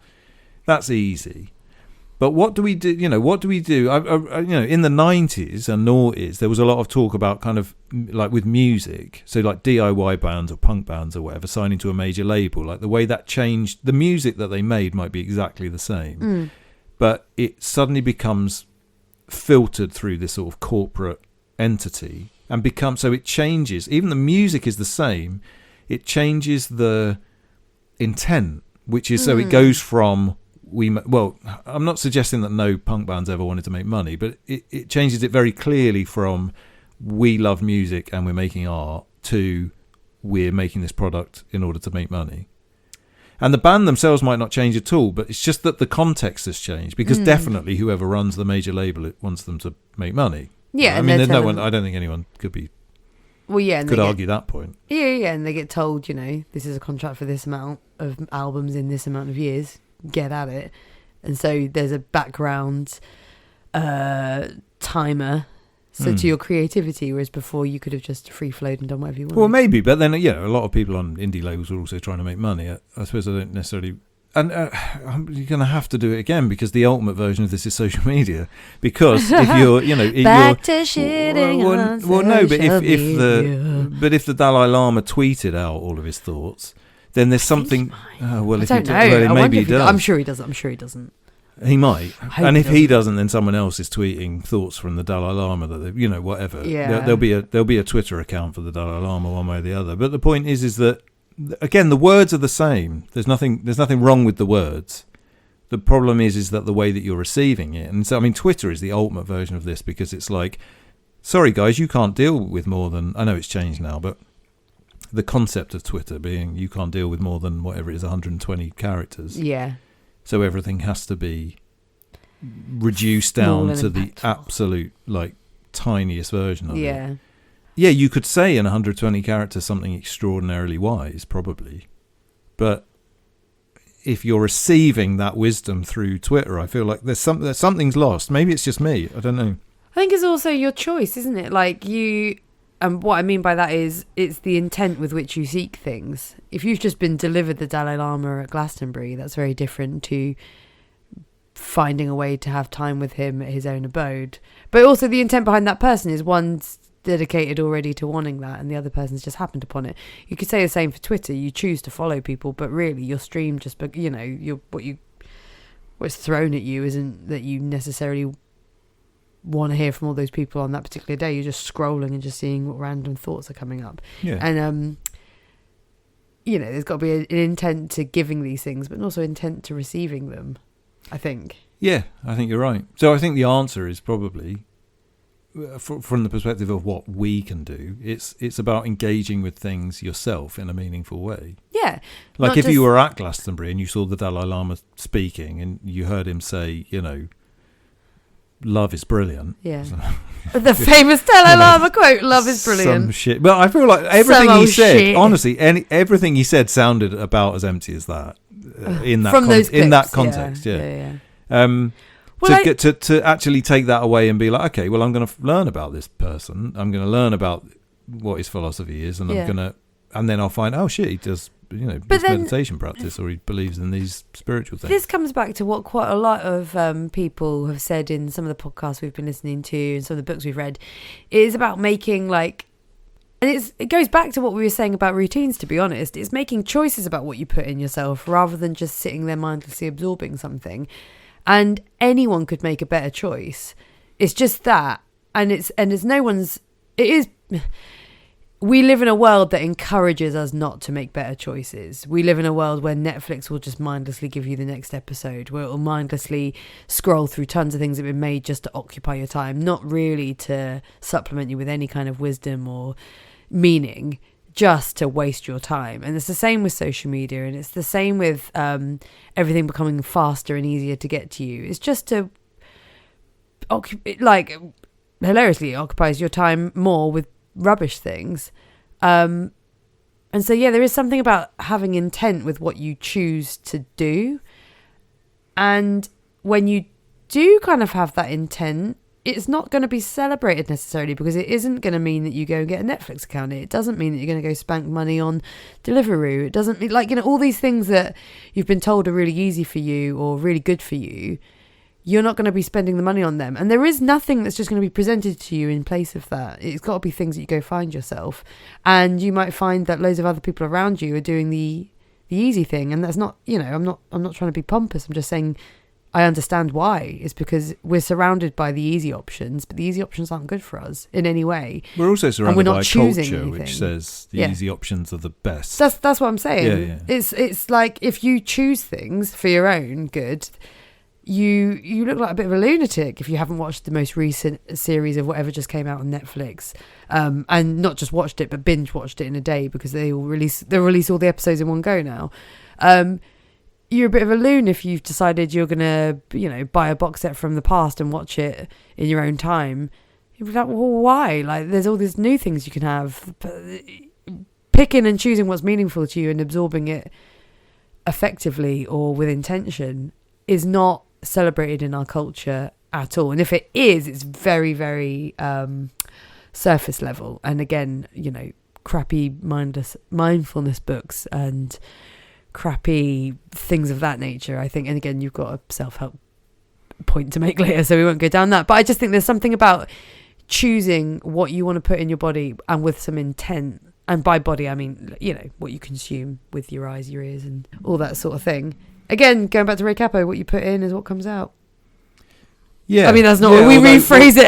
That's easy. But what do we do? What do we do? In the 90s and noughties, there was a lot of talk about kind of like with music. So like DIY bands or punk bands or whatever signing to a major label, like the way that changed the music that they made might be exactly the same. But it suddenly becomes filtered through this sort of corporate entity and so it changes. Even the music is the same. It changes the intent, which is so it goes from I'm not suggesting that no punk bands ever wanted to make money, but it changes it very clearly from we love music and we're making art to we're making this product in order to make money. And the band themselves might not change at all, but it's just that the context has changed because definitely whoever runs the major label wants them to make money. Yeah, I mean, there's no one. I don't think anyone could be. Well, yeah, and could argue that point. Yeah, and they get told, this is a contract for this amount of albums in this amount of years. Get at it. And so there's a background timer to your creativity, whereas before you could have just free flowed and done whatever you wanted. Well, maybe, but then a lot of people on indie labels are also trying to make money. I suppose I don't necessarily. And you're going to have to do it again because the ultimate version of this is social media. Because if you're, back to shitting on but if the Dalai Lama tweeted out all of his thoughts, then there's something. I don't know. Maybe he does. I'm sure he doesn't. He might. And if he doesn't, then someone else is tweeting thoughts from the Dalai Lama that whatever. Yeah. There'll be a Twitter account for the Dalai Lama one way or the other. But the point is that. Again, the words are the same. There's nothing wrong with the words. The problem is that the way that you're receiving it. And so, I mean, Twitter is the ultimate version of this because it's like, sorry guys, you can't deal with more than, I know it's changed now, but the concept of Twitter being you can't deal with more than whatever it is, 120 characters. Yeah. So everything has to be reduced down to the absolute, like, tiniest version of it. Yeah. Yeah, you could say in 120 characters something extraordinarily wise, probably. But if you're receiving that wisdom through Twitter, I feel like something's lost. Maybe it's just me. I don't know. I think it's also your choice, isn't it? Like and what I mean by that is it's the intent with which you seek things. If you've just been delivered the Dalai Lama at Glastonbury, that's very different to finding a way to have time with him at his own abode. But also the intent behind that person is one's dedicated already to wanting that and the other person's just happened upon it. You could say the same for Twitter. You choose to follow people, but really your stream just what's thrown at you isn't that you necessarily want to hear from all those people on that particular day. You're just scrolling and just seeing what random thoughts are coming up. Yeah. And there's got to be an intent to giving these things, but also intent to receiving them, I think. Yeah, I think you're right. So I think the answer is probably from the perspective of what we can do, it's about engaging with things yourself in a meaningful way. Yeah. Like if you were at Glastonbury and you saw the Dalai Lama speaking and you heard him say, love is brilliant. Yeah. The famous Dalai Lama quote, love is brilliant. Some shit. But I feel like everything he said, honestly, everything he said sounded about as empty as that in that context. Yeah. To actually take that away and be like, okay, well, I'm going to learn about this person. I'm going to learn about what his philosophy is, and and then I'll find, oh shit, he does, this meditation practice, or he believes in these spiritual things. This comes back to what quite a lot of people have said in some of the podcasts we've been listening to and some of the books we've read. It is about making and it goes back to what we were saying about routines, to be honest. It's making choices about what you put in yourself rather than just sitting there mindlessly absorbing something. And anyone could make a better choice. It's just that. We live in a world that encourages us not to make better choices. We live in a world where Netflix will just mindlessly give you the next episode, where it will mindlessly scroll through tons of things that have been made just to occupy your time, not really to supplement you with any kind of wisdom or meaning, just to waste your time. And it's the same with social media, and it's the same with everything becoming faster and easier to get to you. It's just to hilariously, it occupies your time more with rubbish things. And so there is something about having intent with what you choose to do, and when you do kind of have that intent, it's not going to be celebrated necessarily, because it isn't going to mean that you go and get a Netflix account. It doesn't mean that you're going to go spank money on Deliveroo. It doesn't mean, like, you know, all these things that you've been told are really easy for you or really good for you. You're not going to be spending the money on them. And there is nothing that's just going to be presented to you in place of that. It's got to be things that you go find yourself. And you might find that loads of other people around you are doing the easy thing. And that's not, you know, I'm not trying to be pompous. I'm just saying I understand why. It's because we're surrounded by the easy options, but the easy options aren't good for us in any way. We're also surrounded by a culture which says the easy options are the best. That's what I'm saying. Yeah. It's like, if you choose things for your own good, you look like a bit of a lunatic if you haven't watched the most recent series of whatever just came out on Netflix, and not just watched it but binge watched it in a day, because they'll release all the episodes in one go now. You're a bit of a loon if you've decided you're gonna, you know, buy a box set from the past and watch it in your own time. You'd be like, well, why? Like, there's all these new things you can have. Picking and choosing what's meaningful to you and absorbing it effectively or with intention is not celebrated in our culture at all. And if it is, it's very, very surface level. And again, you know, crappy mindfulness books and crappy things of that nature, I think. And again, you've got a self-help point to make later, so we won't go down that. But I just think there's something about choosing what you want to put in your body and with some intent. And by body, I mean, you know, what you consume with your eyes, your ears, and all that sort of thing. Again, going back to Ray Capo, what you put in is what comes out. Yeah, I mean, that's not what we rephrase it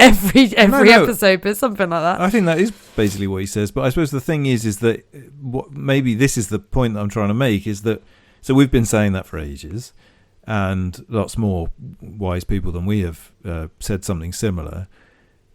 every episode, but something like that. I think that is basically what he says. But I suppose the thing is that maybe this is the point that I'm trying to make, is that, so we've been saying that for ages, and lots more wise people than we have said something similar,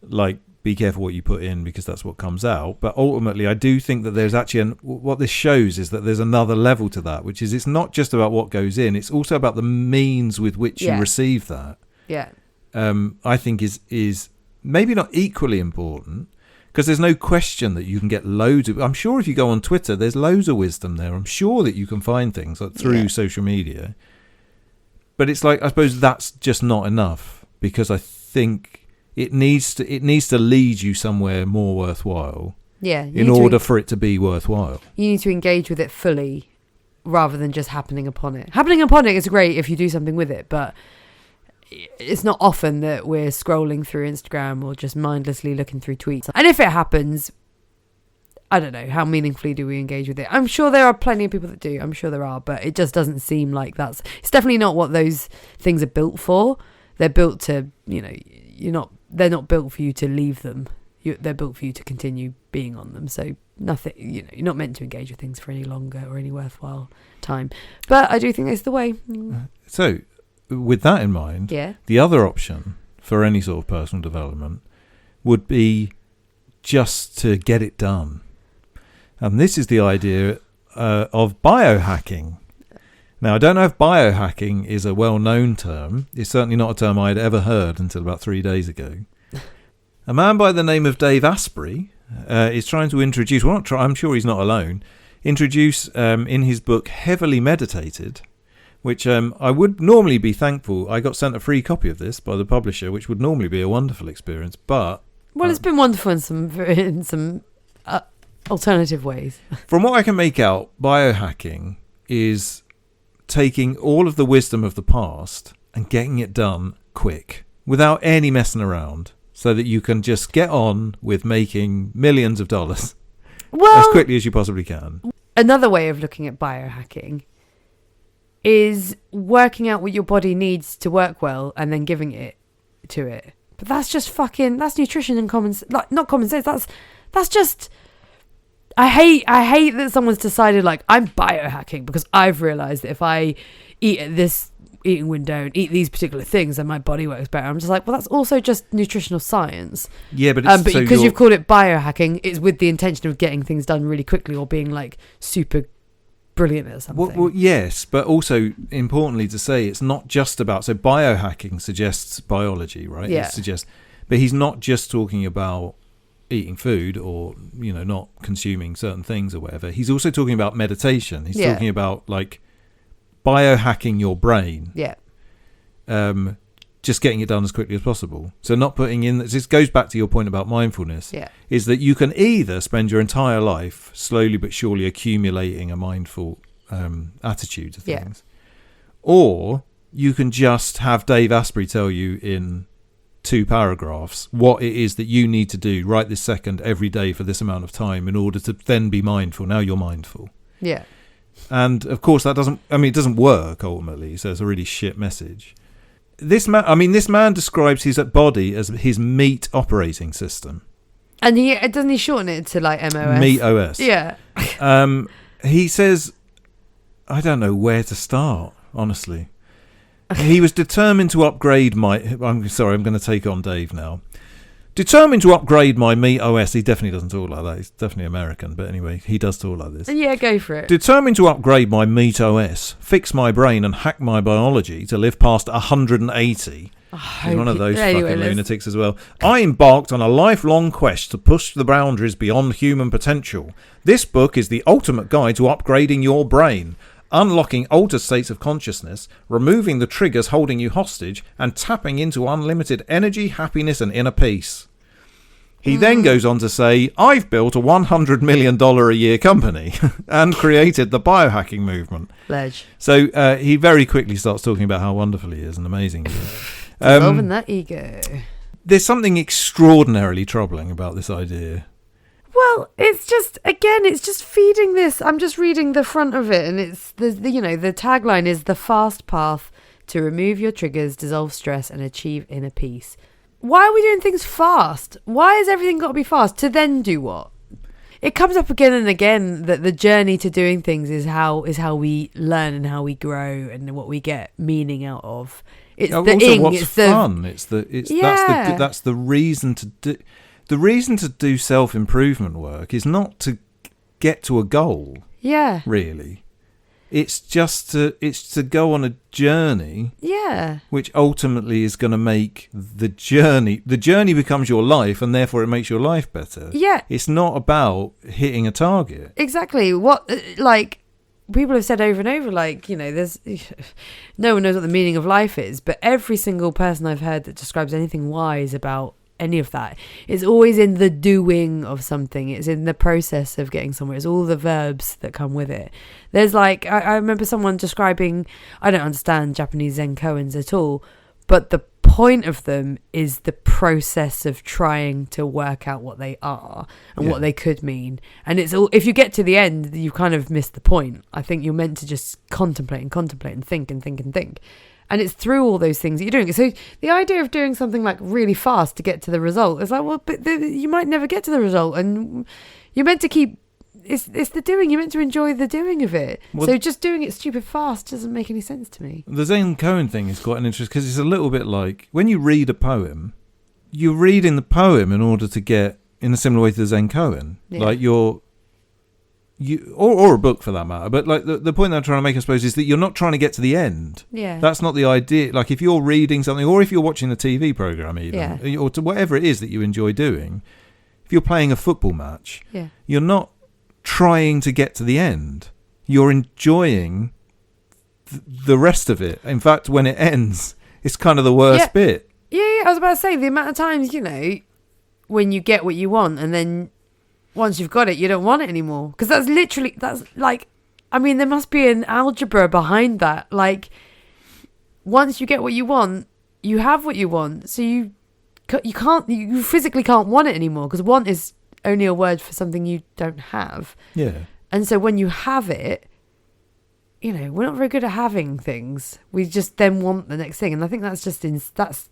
like, be careful what you put in because that's what comes out. But ultimately, I do think that there's actually, what this shows is that there's another level to that, which is it's not just about what goes in, it's also about the means with which you receive that. Yeah. I think is maybe not equally important, because there's no question that you can get loads of, I'm sure if you go on Twitter, there's loads of wisdom there. I'm sure that you can find things like through social media. But it's like, I suppose that's just not enough, because I think it needs to lead you somewhere more worthwhile. Yeah. In order for it to be worthwhile. You need to engage with it fully rather than just happening upon it. Happening upon it is great if you do something with it, but it's not often that we're scrolling through Instagram or just mindlessly looking through tweets. And if it happens, I don't know, how meaningfully do we engage with it? I'm sure there are plenty of people that do. I'm sure there are, but it just doesn't seem like it's definitely not what those things are built for. They're built to, you know, they're not built for you to leave them. They're built for you to continue being on them. So nothing, you know, you're not meant to engage with things for any longer or any worthwhile time. But I do think it's the way. So with that in mind, the other option for any sort of personal development would be just to get it done. And this is the idea of biohacking. Now, I don't know if biohacking is a well-known term. It's certainly not a term I had ever heard until about 3 days ago. A man by the name of Dave Asprey is trying to introduce, I'm sure he's not alone, in his book Heavily Meditated, which I would normally be thankful. I got sent a free copy of this by the publisher, which would normally be a wonderful experience, but... Well, it's been wonderful in some alternative ways. From what I can make out, biohacking is taking all of the wisdom of the past and getting it done quick, without any messing around, so that you can just get on with making millions of dollars as quickly as you possibly can. Another way of looking at biohacking is working out what your body needs to work well and then giving it to it. But that's just that's nutrition and not common sense. That's just... I hate that someone's decided, like, I'm biohacking because I've realised that if I eat at this eating window and eat these particular things, then my body works better. I'm just like, well, that's also just nutritional science. Yeah, but it's because you've called it biohacking, it's with the intention of getting things done really quickly or being like super brilliant at something. Well, yes, but also importantly to say, it's not just about. So biohacking suggests biology, right? Yeah. But he's not just talking about eating food or, you know, not consuming certain things or whatever. He's also talking about meditation. He's talking about, like, biohacking your brain. Yeah. just getting it done as quickly as possible. So not putting in, this goes back to your point about mindfulness, is that you can either spend your entire life slowly but surely accumulating a mindful attitude to things, or you can just have Dave Asprey tell you in 2 paragraphs what it is that you need to do right this second every day for this amount of time in order to then be mindful. Now you're mindful. Yeah. And of course that it doesn't work ultimately, so it's a really shit message. This man describes his body as his meat operating system. And doesn't he shorten it to like MOS? Meat OS. Yeah. He says, I don't know where to start, honestly. He was determined to upgrade I'm going to take on Dave now. Determined to upgrade my meat OS. He definitely doesn't talk like that. He's definitely American. But anyway, he does talk like this. Yeah, go for it. Determined to upgrade my meat OS, fix my brain and hack my biology to live past 180. He's one of those fucking lunatics as well. I embarked on a lifelong quest to push the boundaries beyond human potential. This book is the ultimate guide to upgrading your brain, unlocking altered states of consciousness, removing the triggers holding you hostage, and tapping into unlimited energy, happiness, and inner peace. He then goes on to say, I've built a $100 million a year company and created the biohacking movement. Ledge. So he very quickly starts talking about how wonderful he is and amazing he is. Dissolving that ego. There's something extraordinarily troubling about this idea. Well, it's just feeding this. I'm just reading the front of it, and it's the tagline is the fast path to remove your triggers, dissolve stress, and achieve inner peace. Why are we doing things fast? Why has everything got to be fast? To then do what? It comes up again and again that the journey to doing things is how we learn and how we grow and what we get meaning out of. It's the also, what's fun? That's the reason to do. The reason to do self-improvement work is not to get to a goal. Yeah. Really. It's just to go on a journey. Yeah. Which ultimately is going to make the journey becomes your life, and therefore it makes your life better. Yeah. It's not about hitting a target. Exactly. What, like, people have said over and over, like, there's no one knows what the meaning of life is, but every single person I've heard that describes anything wise about any of that, it's always in the doing of something. It's in the process of getting somewhere. It's all the verbs that come with it. There's like, I remember someone describing, I don't understand Japanese Zen koans at all, but the point of them is the process of trying to work out what they are and what they could mean. And it's all, if you get to the end, you kind of miss the point. I think you're meant to just contemplate and think and think and think. And it's through all those things that you're doing. So the idea of doing something like really fast to get to the result is like, well, but you might never get to the result. And you're meant to keep, it's the doing. You're meant to enjoy the doing of it. Well, so just doing it stupid fast doesn't make any sense to me. The Zen koan thing is quite an interest because it's a little bit like when you read a poem, you're reading the poem in order to get, in a similar way to the Zen koan. Yeah. Like or a book for that matter, but like the point that I'm trying to make, I suppose, is that you're not trying to get to the end. Yeah, that's not the idea. Like if you're reading something, or if you're watching a TV program, even, or to whatever it is that you enjoy doing, if you're playing a football match, you're not trying to get to the end. You're enjoying the rest of it. In fact, when it ends, it's kind of the worst bit. Yeah, I was about to say the amount of times when you get what you want, and then once you've got it, you don't want it anymore. Because that's like, I mean, there must be an algebra behind that. Like, once you get what you want, you have what you want. So you physically can't want it anymore, because want is only a word for something you don't have. Yeah. And so when you have it, we're not very good at having things. We just then want the next thing. And I think that's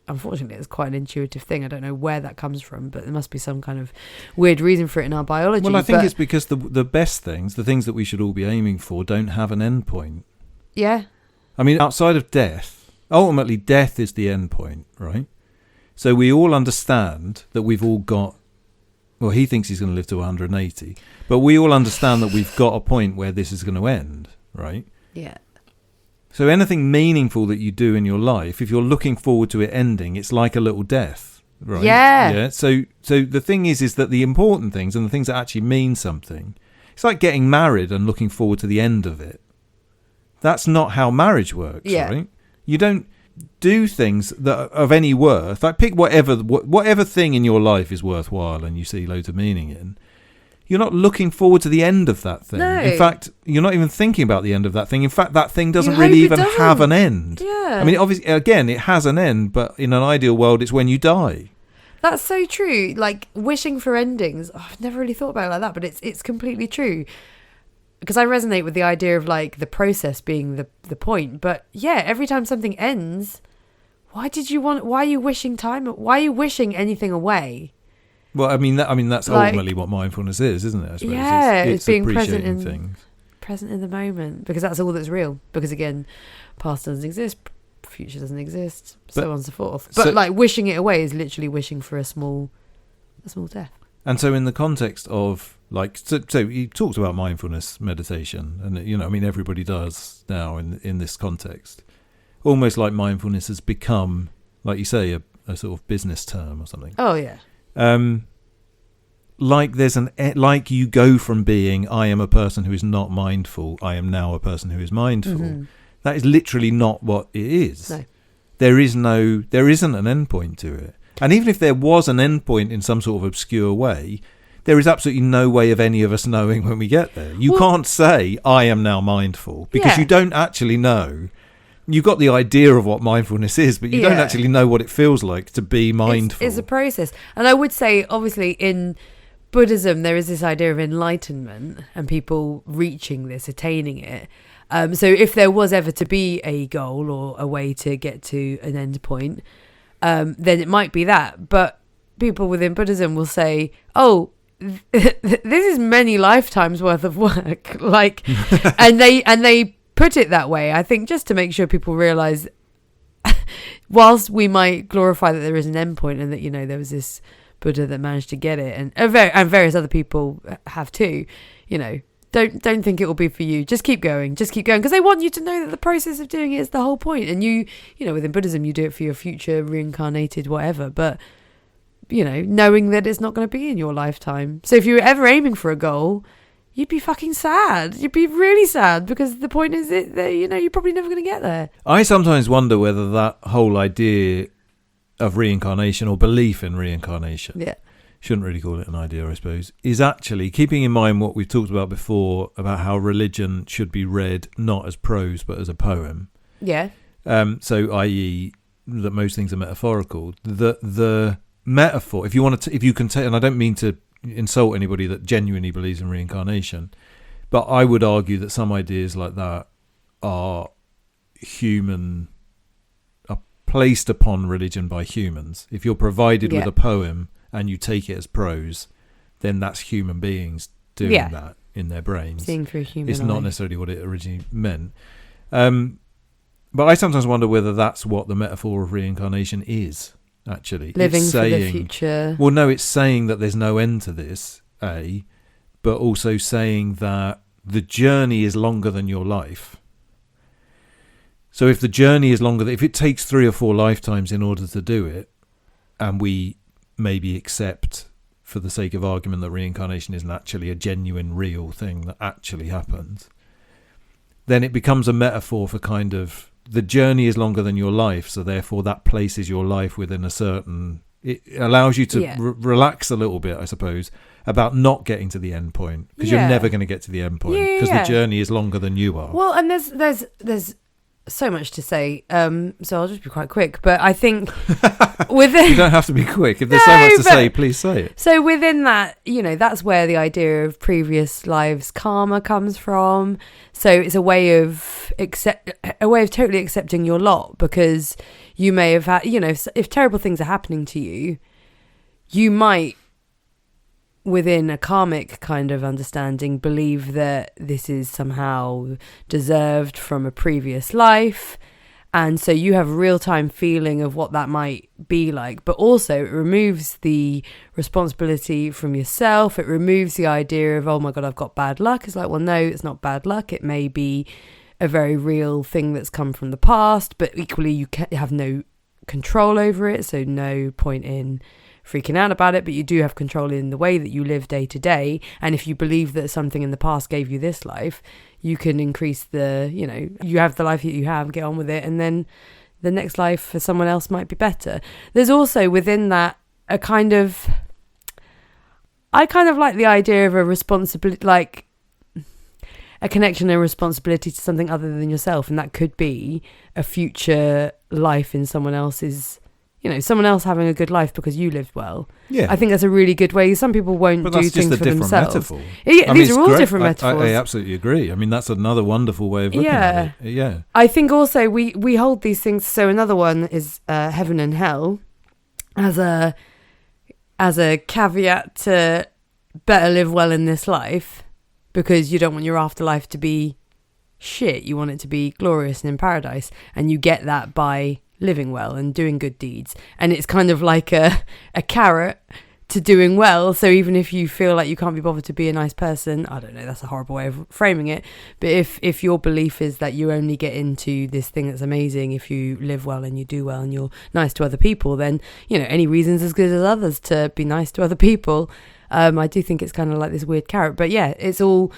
unfortunately, it's quite an intuitive thing. I don't know where that comes from, but there must be some kind of weird reason for it in our biology. Well, I think it's because the best things, the things that we should all be aiming for, don't have an end point. Yeah. I mean, outside of death, ultimately death is the end point, right? So we all understand that we've all got, well, he thinks he's going to live to 180, but we all understand that we've got a point where this is going to end, right? Yeah. So anything meaningful that you do in your life, if you're looking forward to it ending, it's like a little death, right? Yeah. Yeah. So the thing is that the important things and the things that actually mean something, it's like getting married and looking forward to the end of it. That's not how marriage works, right? You don't do things that are of any worth, like pick whatever thing in your life is worthwhile and you see loads of meaning in, you're not looking forward to the end of that thing. No. In fact, you're not even thinking about the end of that thing. In fact, that thing doesn't You really hope even it have doesn't. an end. Yeah. I mean, obviously, again, it has an end, but in an ideal world, it's when you die. That's so true. Like wishing for endings. Oh, I've never really thought about it like that, but it's completely true. Because I resonate with the idea of like the process being the point. But yeah, every time something ends, why are you wishing time? Why are you wishing anything away? Well, I mean, that's Like, ultimately what mindfulness is, isn't it? I suppose. Yeah, it's being appreciating present in the moment, because that's all that's real. Because again, past doesn't exist, future doesn't exist, so on and so forth. But like wishing it away is literally wishing for a small death. And so, in the context of like, so you talked about mindfulness meditation, and you know, I mean, everybody does now in this context. Almost like mindfulness has become, like you say, a sort of business term or something. Oh yeah. Like you go from being I am a person who is not mindful, I am now a person who is mindful. Mm-hmm. That is literally not what it is. No. There isn't an endpoint to it. And even if there was an endpoint in some sort of obscure way, there is absolutely no way of any of us knowing when we get there. You can't say I am now mindful, because you don't actually know. You've got the idea of what mindfulness is, but you don't actually know what it feels like to be mindful. It's a process. And I would say, obviously, in Buddhism, there is this idea of enlightenment and people reaching this, attaining it. So if there was ever to be a goal or a way to get to an end point, then it might be that. But people within Buddhism will say, oh, this is many lifetimes worth of work. Like, and they put it that way, I think, just to make sure people realise, whilst we might glorify that there is an endpoint and that, you know, there was this Buddha that managed to get it, and various other people have too, you know, don't think it will be for you. Just keep going, because they want you to know that the process of doing it is the whole point. And you know, within Buddhism, you do it for your future reincarnated whatever, but you know, knowing that it's not going to be in your lifetime. So if you were ever aiming for a goal, you'd be fucking sad. You'd be really sad, because the point is that, you know, you're probably never going to get there. I sometimes wonder whether that whole idea of reincarnation, or belief in reincarnation, shouldn't really call it an idea, I suppose, is actually keeping in mind what we've talked about before, about how religion should be read not as prose but as a poem. Yeah. So, i.e., that most things are metaphorical. The metaphor, if you can take, and I don't mean to insult anybody that genuinely believes in reincarnation, but I would argue that some ideas like that are placed upon religion by humans. If you're provided with a poem and you take it as prose, then that's human beings doing that in their brains. Seeing through human It's eye. not necessarily what it originally meant. But I sometimes wonder whether that's what the metaphor of reincarnation is. Actually, Living it's for saying, the future. Well, no, it's saying that there's no end to this, but also saying that the journey is longer than your life. So if the journey is longer, if it takes 3 or 4 lifetimes in order to do it, and we maybe accept, for the sake of argument, that reincarnation isn't actually a genuine, real thing that actually happens, then it becomes a metaphor for kind of, the journey is longer than your life, so therefore that places your life within a certain... It allows you to relax a little bit, I suppose, about not getting to the end point, because you're never going to get to the end point, because the journey is longer than you are. Well, and there's so much to say, so I'll just be quite quick. But I think within... You don't have to be quick. If there's so much to say, please say it. So within that, you know, that's where the idea of previous lives karma comes from. So it's a way of totally accepting your lot, because you may have had, you know, if terrible things are happening to you, you might, within a karmic kind of understanding, believe that this is somehow deserved from a previous life. And so you have a real-time feeling of what that might be like. But also it removes the responsibility from yourself. It removes the idea of, oh my God, I've got bad luck. It's like, well, no, it's not bad luck. It may be a very real thing that's come from the past, but equally you have no control over it. So no point in freaking out about it, but you do have control in the way that you live day to day. And if you believe that something in the past gave you this life, you can increase the, you know, you have the life that you have, get on with it, and then the next life for someone else might be better. There's also within that a kind of, I kind of like the idea of a responsibility, like a connection and responsibility to something other than yourself. And that could be a future life in someone else's, someone else having a good life because you lived well. Yeah. I think that's a really good way. Some people won't do things for themselves. Metaphor. These are all different metaphors. I absolutely agree. I mean, that's another wonderful way of looking at it. Yeah. I think also we hold these things. So another one is heaven and hell as a caveat to better live well in this life, because you don't want your afterlife to be shit. You want it to be glorious and in paradise. And you get that by living well and doing good deeds. And it's kind of like a carrot to doing well. So even if you feel like you can't be bothered to be a nice person, I don't know, that's a horrible way of framing it. But if your belief is that you only get into this thing that's amazing if you live well and you do well and you're nice to other people, then, any reason's as good as others to be nice to other people. I do think it's kind of like this weird carrot. But yeah, it's all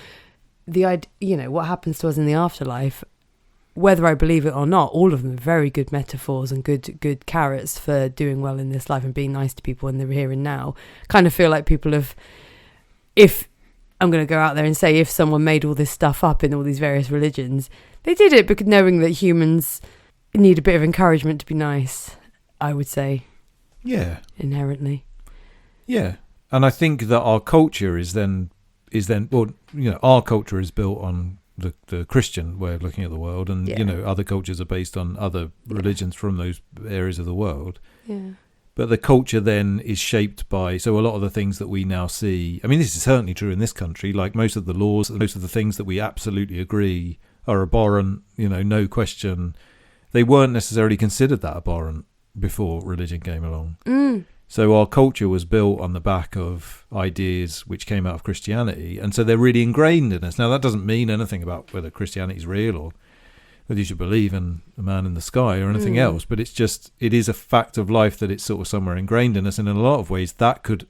the idea, what happens to us in the afterlife, whether I believe it or not, all of them are very good metaphors and good carrots for doing well in this life and being nice to people in the here and now. Kind of feel like people have, if I'm going to go out there and say, if someone made all this stuff up in all these various religions, they did it because knowing that humans need a bit of encouragement to be nice, I would say. Yeah. Inherently. Yeah. And I think that our culture is then our culture is built on the Christian way of looking at the world, and other cultures are based on other religions from those areas of the world. Yeah. But the culture then is shaped by, so a lot of the things that we now see, I mean, this is certainly true in this country, like most of the laws, most of the things that we absolutely agree are abhorrent, no question. They weren't necessarily considered that abhorrent before religion came along. So our culture was built on the back of ideas which came out of Christianity, and so they're really ingrained in us. Now, that doesn't mean anything about whether Christianity is real or whether you should believe in a man in the sky or anything else, but it is a fact of life that it's sort of somewhere ingrained in us, and in a lot of ways that could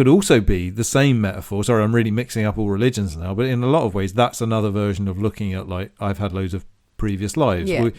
also be the same metaphor. Sorry, I'm really mixing up all religions now, but in a lot of ways that's another version of looking at, like, I've had loads of previous lives. Yeah.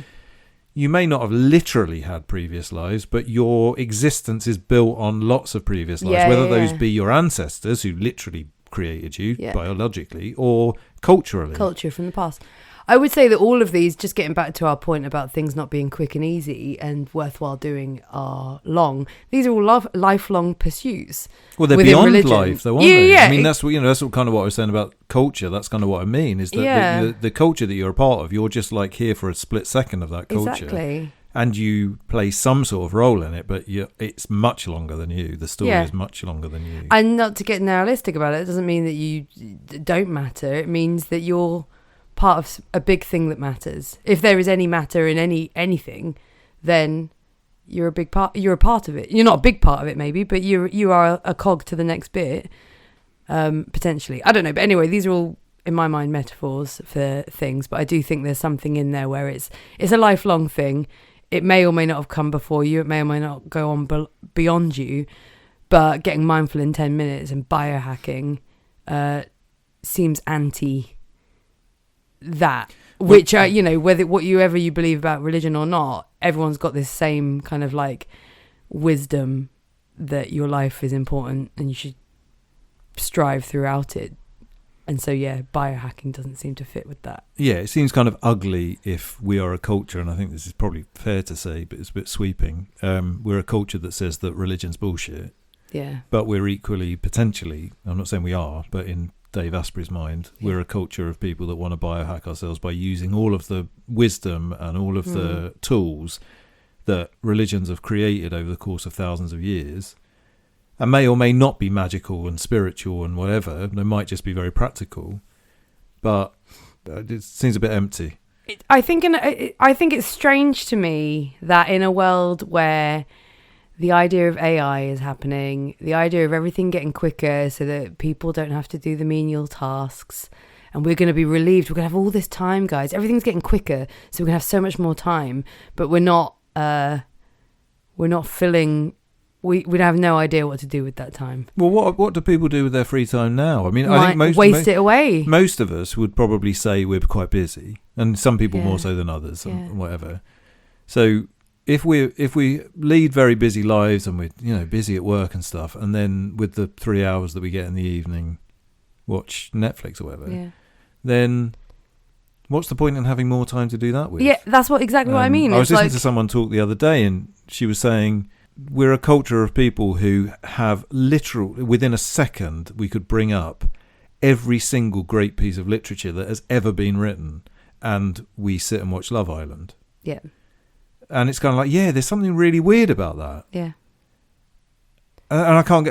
You may not have literally had previous lives, but your existence is built on lots of previous lives, whether those be your ancestors who literally created you biologically or culturally. Culture from the past. I would say that all of these, just getting back to our point about things not being quick and easy and worthwhile doing, are long. These are all lifelong pursuits. Well, they're beyond religion. Life, though, aren't they? Yeah. I mean, that's what kind of what I was saying about culture. That's kind of what I mean, is that the culture that you're a part of, you're just like here for a split second of that culture. Exactly. And you play some sort of role in it, but it's much longer than you. The story is much longer than you. And not to get nihilistic about it doesn't mean that you don't matter. It means that you're part of a big thing that matters. If there is any matter in anything, then you're a big part. You're a part of it. You're not a big part of it, maybe, but you are a cog to the next bit, potentially. I don't know, but anyway, these are all, in my mind, metaphors for things. But I do think there's something in there where it's a lifelong thing. It may or may not have come before you. It may or may not go on beyond you. But getting mindful in 10 minutes and biohacking seems anti that, which whether you believe about religion or not, everyone's got this same kind of like wisdom that your life is important and you should strive throughout it. And so biohacking doesn't seem to fit with that. It seems kind of ugly if we are a culture, and I think this is probably fair to say, but it's a bit sweeping. We're a culture that says that religion's bullshit, but we're equally potentially, I'm not saying we are, but in Dave Asprey's mind, we're a culture of people that want to biohack ourselves by using all of the wisdom and all of the tools that religions have created over the course of thousands of years, and may or may not be magical and spiritual and whatever. They might just be very practical, but it seems a bit empty. I think it's strange to me that in a world where the idea of AI is happening, the idea of everything getting quicker so that people don't have to do the menial tasks, and we're going to be relieved. We're going to have all this time, guys. Everything's getting quicker, so we're going to have so much more time. But we're not filling. We have no idea what to do with that time. Well, what do people do with their free time now? I mean, I think most waste it away. Most of us would probably say we're quite busy, and some people more so than others, and whatever. So if we lead very busy lives and we're busy at work and stuff, and then with the 3 hours that we get in the evening, watch Netflix or whatever, then what's the point in having more time to do that with? Yeah, that's exactly what I mean. I was listening to someone talk the other day, and she was saying we're a culture of people who have within a second, we could bring up every single great piece of literature that has ever been written, and we sit and watch Love Island. Yeah. And it's kind of like, there's something really weird about that. Yeah. And I can't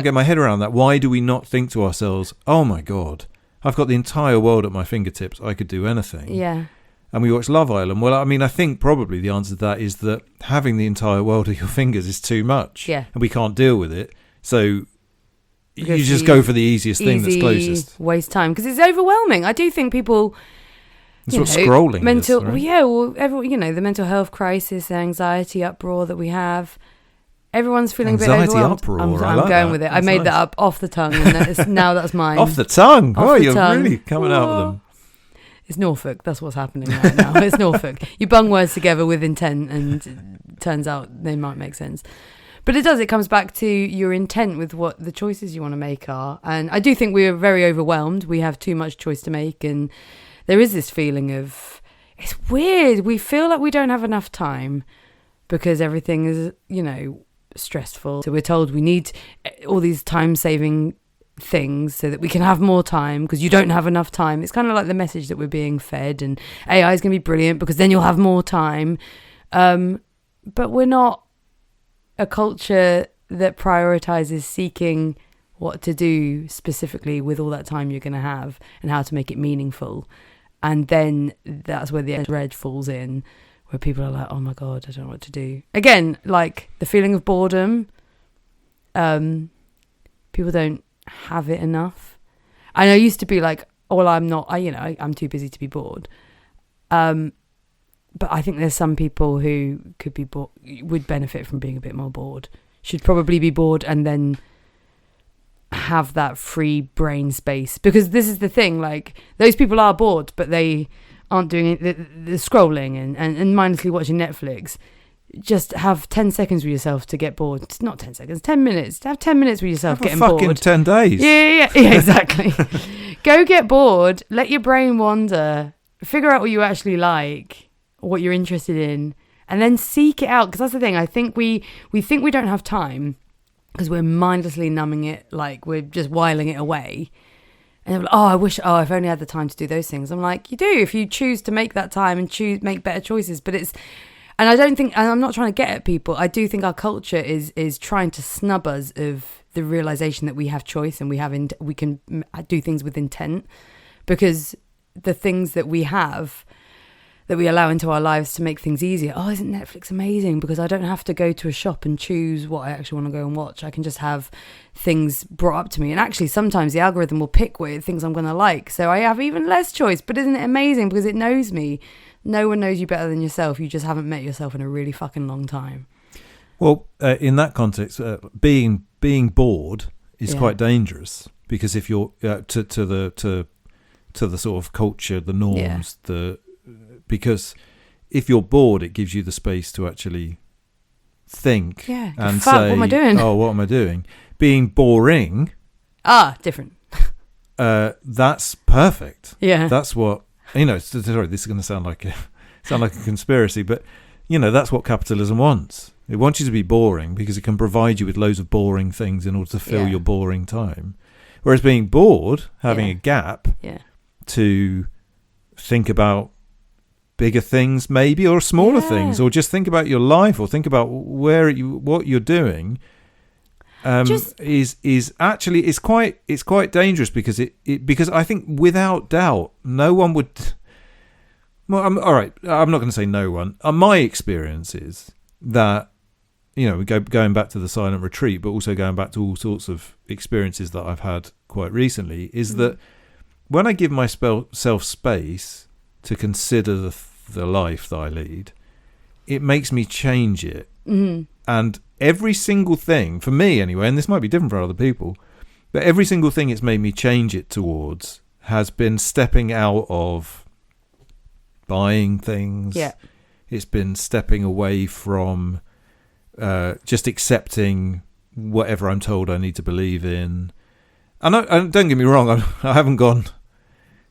get my head around that. Why do we not think to ourselves, oh my God, I've got the entire world at my fingertips. I could do anything. Yeah. And we watch Love Island. Well, I mean, I think probably the answer to that is that having the entire world at your fingers is too much. Yeah. And we can't deal with it. So you just go for the easiest thing that's closest. Waste time. Because it's overwhelming. I do think people... That's what scrolling is, right? Well, yeah, well, the mental health crisis, the anxiety uproar that we have... Everyone's feeling a bit overwhelmed. Uproar. I'm going with it. I made that up off the tongue, and now that's mine. Off the tongue? You're really coming out with them. It's Norfolk. That's what's happening right now. It's Norfolk. You bung words together with intent, and it turns out they might make sense. But it comes back to your intent with what the choices you want to make are. And I do think we are very overwhelmed. We have too much choice to make, and there is this feeling of, it's weird. We feel like we don't have enough time because everything is, stressful. So we're told we need all these time-saving things so that we can have more time because you don't have enough time. It's kind of like the message that we're being fed, and AI is going to be brilliant because then you'll have more time. But we're not a culture that prioritizes seeking what to do specifically with all that time you're going to have and how to make it meaningful. And then that's where the dread falls in, where people are like, oh my God, I don't know what to do. Again, like the feeling of boredom, people don't have it enough. And I used to be like, oh, well, I'm too busy to be bored. But I think there's some people who could be would benefit from being a bit more bored, should probably be bored and then have that free brain space. Because this is the thing, like those people are bored, but they aren't doing the scrolling and mindlessly watching Netflix. Just have 10 seconds with yourself to get bored. It's not 10 seconds, 10 minutes. Have 10 minutes with yourself getting bored. Fucking 10 days. Yeah, exactly. Go get bored. Let your brain wander. Figure out what you actually like, what you're interested in, and then seek it out. Because that's the thing. I think we think we don't have time because we're mindlessly numbing it, like we're just whiling it away. And they're like, if I only had the time to do those things. I'm like, you do if you choose to make that time and make better choices. But and I don't think, and I'm not trying to get at people, I do think our culture is trying to snub us of the realization that we have choice and we can do things with intent, because the things that we have, that we allow into our lives to make things easier. Oh, isn't Netflix amazing? Because I don't have to go to a shop and choose what I actually want to go and watch. I can just have things brought up to me. And actually, sometimes the algorithm will pick things I'm going to like. So I have even less choice. But isn't it amazing? Because it knows me. No one knows you better than yourself. You just haven't met yourself in a really fucking long time. Well, in that context, being bored is quite dangerous, because if you're to the sort of culture, the norms, because if you're bored, it gives you the space to actually think and say, what am I doing? Oh, what am I doing? Being boring. Different. That's perfect. Yeah. That's what, sorry, this is going to sound like a conspiracy, but that's what capitalism wants. It wants you to be boring because it can provide you with loads of boring things in order to fill your boring time. Whereas being bored, having a gap to think about bigger things maybe, or smaller things, or just think about your life, or think about what you're doing, is quite dangerous, because because I think without doubt no one would. Well, I'm not going to say no one. My experience is that going back to the silent retreat, but also going back to all sorts of experiences that I've had quite recently, is that when I give myself space to consider the life that I lead, it makes me change it. Mm-hmm. And every single thing, for me anyway, and this might be different for other people, but every single thing it's made me change it towards has been stepping out of buying things. Yeah. It's been stepping away from just accepting whatever I'm told I need to believe in. And don't get me wrong, I haven't gone...